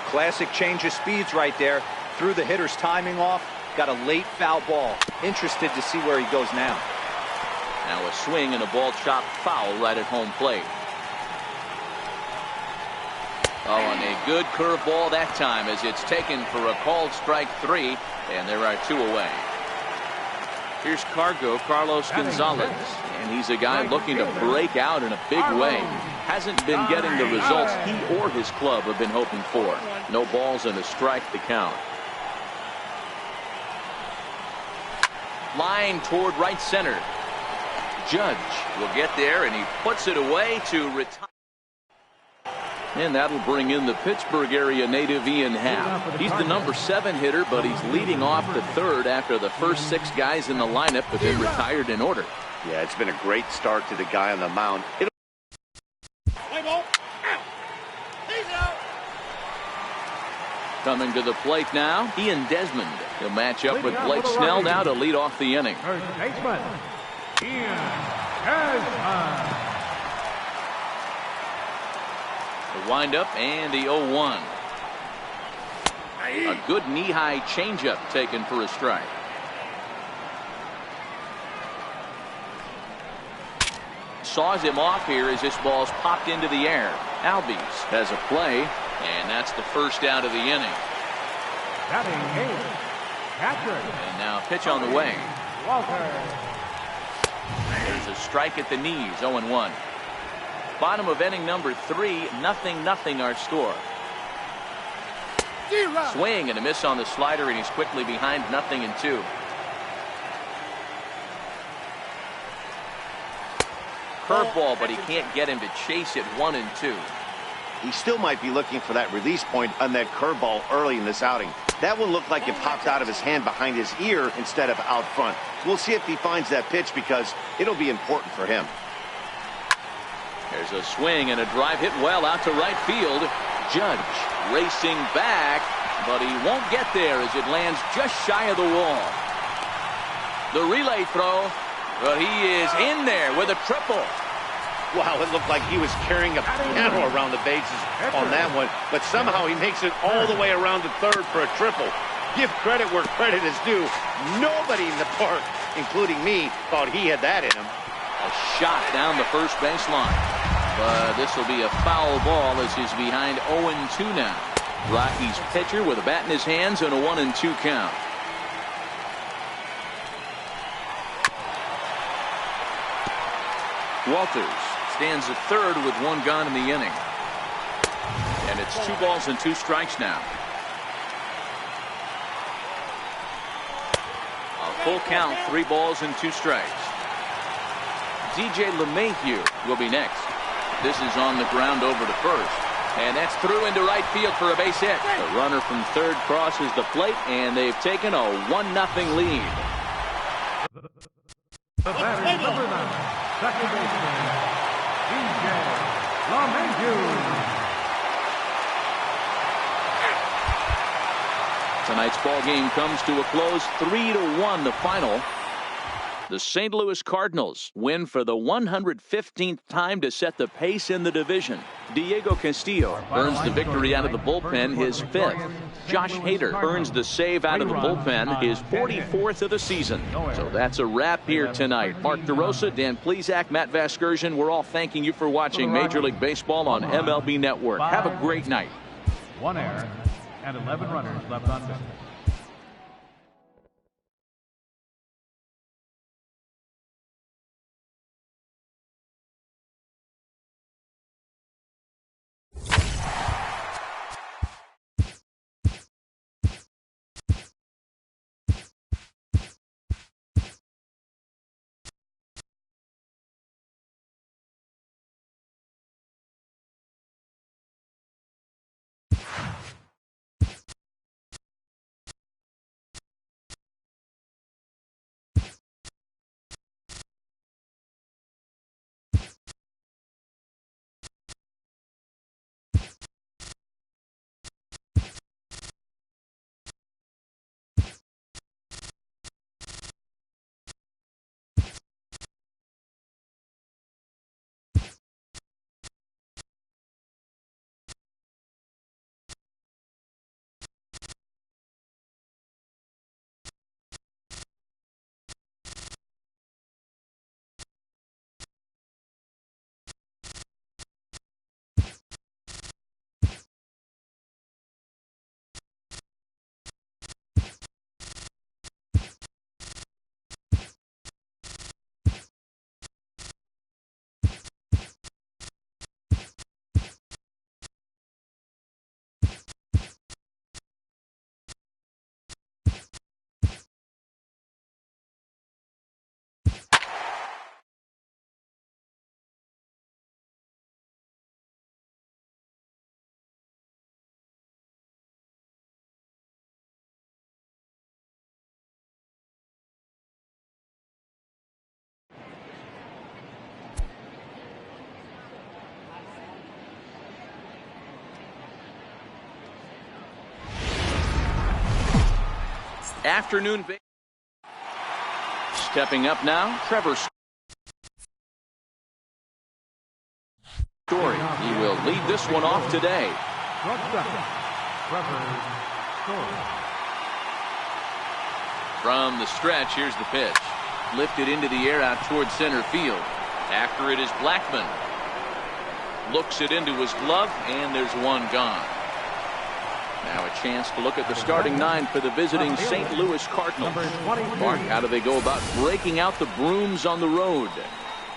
S3: Classic change of speeds right there. Threw the hitter's timing off. Got a late foul ball. Interested to see where he goes now.
S1: Now a swing and a ball chopped foul right at home plate. Oh, and a good curveball that time as it's taken for a called strike 3, and there are 2 away. Here's Carlos Gonzalez, and he's a guy looking to break out in a big way. Hasn't been getting the results he or his club have been hoping for. No balls and a strike to count. Line toward right center. Judge will get there, and he puts it away to retire. And that'll bring in the Pittsburgh area native Ian Happ. He's the number 7 hitter, but he's leading off the 3rd after the first 6 guys in the lineup have been retired in order.
S2: Yeah, it's been a great start to the guy on the mound.
S1: Coming to the plate now, Ian Desmond. He'll match up with Blake Snell now to lead off the inning.
S4: First baseman, Ian Desmond.
S1: The windup and the 0-1. A good knee-high changeup taken for a strike. Saws him off here as this ball's popped into the air. Albies has a play, and that's the first out of the inning.
S4: Batting 8, Patrick.
S1: And now a pitch on the way.
S4: Walker.
S1: There's a strike at the knees, 0-1. Bottom of inning number 3, 0-0 our score. Swing and a miss on the slider, and he's quickly behind 0-2. Curveball, but he can't get him to chase it 1-2.
S2: He still might be looking for that release point on that curveball early in this outing. That one looked like it popped out of his hand behind his ear instead of out front. We'll see if he finds that pitch because it'll be important for him.
S1: There's a swing and a drive hit well out to right field. Judge racing back, but he won't get there as it lands just shy of the wall. The relay throw, but he is in there with a triple.
S2: Wow, it looked like he was carrying a piano around the bases on that one, but somehow he makes it all the way around to third for a triple. Give credit where credit is due. Nobody in the park, including me, thought he had that in him.
S1: A shot down the first baseline. But this will be a foul ball as he's behind 0-2 now. Rockies pitcher with a bat in his hands and a 1-2 count. Walters stands at third with one gone in the inning. And it's 2 balls and 2 strikes now. A full count, 3 balls and 2 strikes. DJ LeMahieu will be next. This is on the ground over to first. And that's through into right field for a base hit. The runner from third crosses the plate, and they've taken a 1-0 lead.
S4: The batter, number 9, second baseman, DJ LeMahieu.
S1: Tonight's ball game comes to a close, 3-1 the final. The St. Louis Cardinals win for the 115th time to set the pace in the division. Diego Castillo earns the victory out of the bullpen, his 5th. Josh Hader earns the save out of the bullpen, his 44th of the season. So that's a wrap here tonight. Mark DeRosa, Dan Plesac, Matt Vasgersian, we're all thanking you for watching Major League Baseball on MLB Network. Have a great night.
S4: 1 error and 11 runners left on base.
S1: Afternoon. Stepping up now, Trevor Story. He will lead this one off today. From the stretch, here's the pitch. Lifted into the air out towards center field. After it is Blackmon. Looks it into his glove, and there's one gone. Now a chance to look at the starting 9 for the visiting St. Louis Cardinals. Mark, how do they go about breaking out the brooms on the road?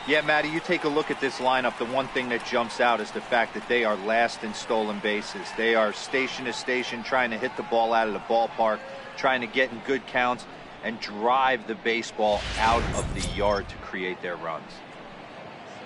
S3: Yeah, Matty, you take a look at this lineup. The one thing that jumps out is the fact that they are last in stolen bases. They are station to station trying to hit the ball out of the ballpark, trying to get in good counts and drive the baseball out of the yard to create their runs.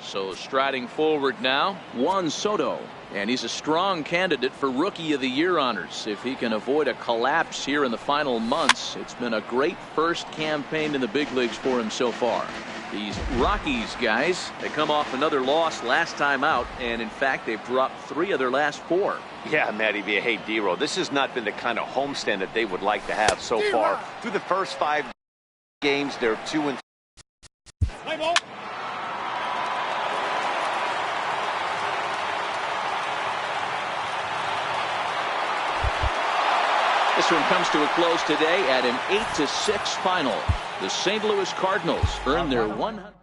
S1: So striding forward now, Juan Soto. And he's a strong candidate for Rookie of the Year honors. If he can avoid a collapse here in the final months, it's been a great first campaign in the big leagues for him so far. These Rockies guys, they come off another loss last time out, and in fact they've dropped 3 of their last 4.
S2: Yeah, Matty V. Hey, Dero, this has not been the kind of homestand that they would like to have so far. Through the first 5 games, they're 2-3.
S1: This one comes to a close today at an 8-6 final. The St. Louis Cardinals earn their 100th.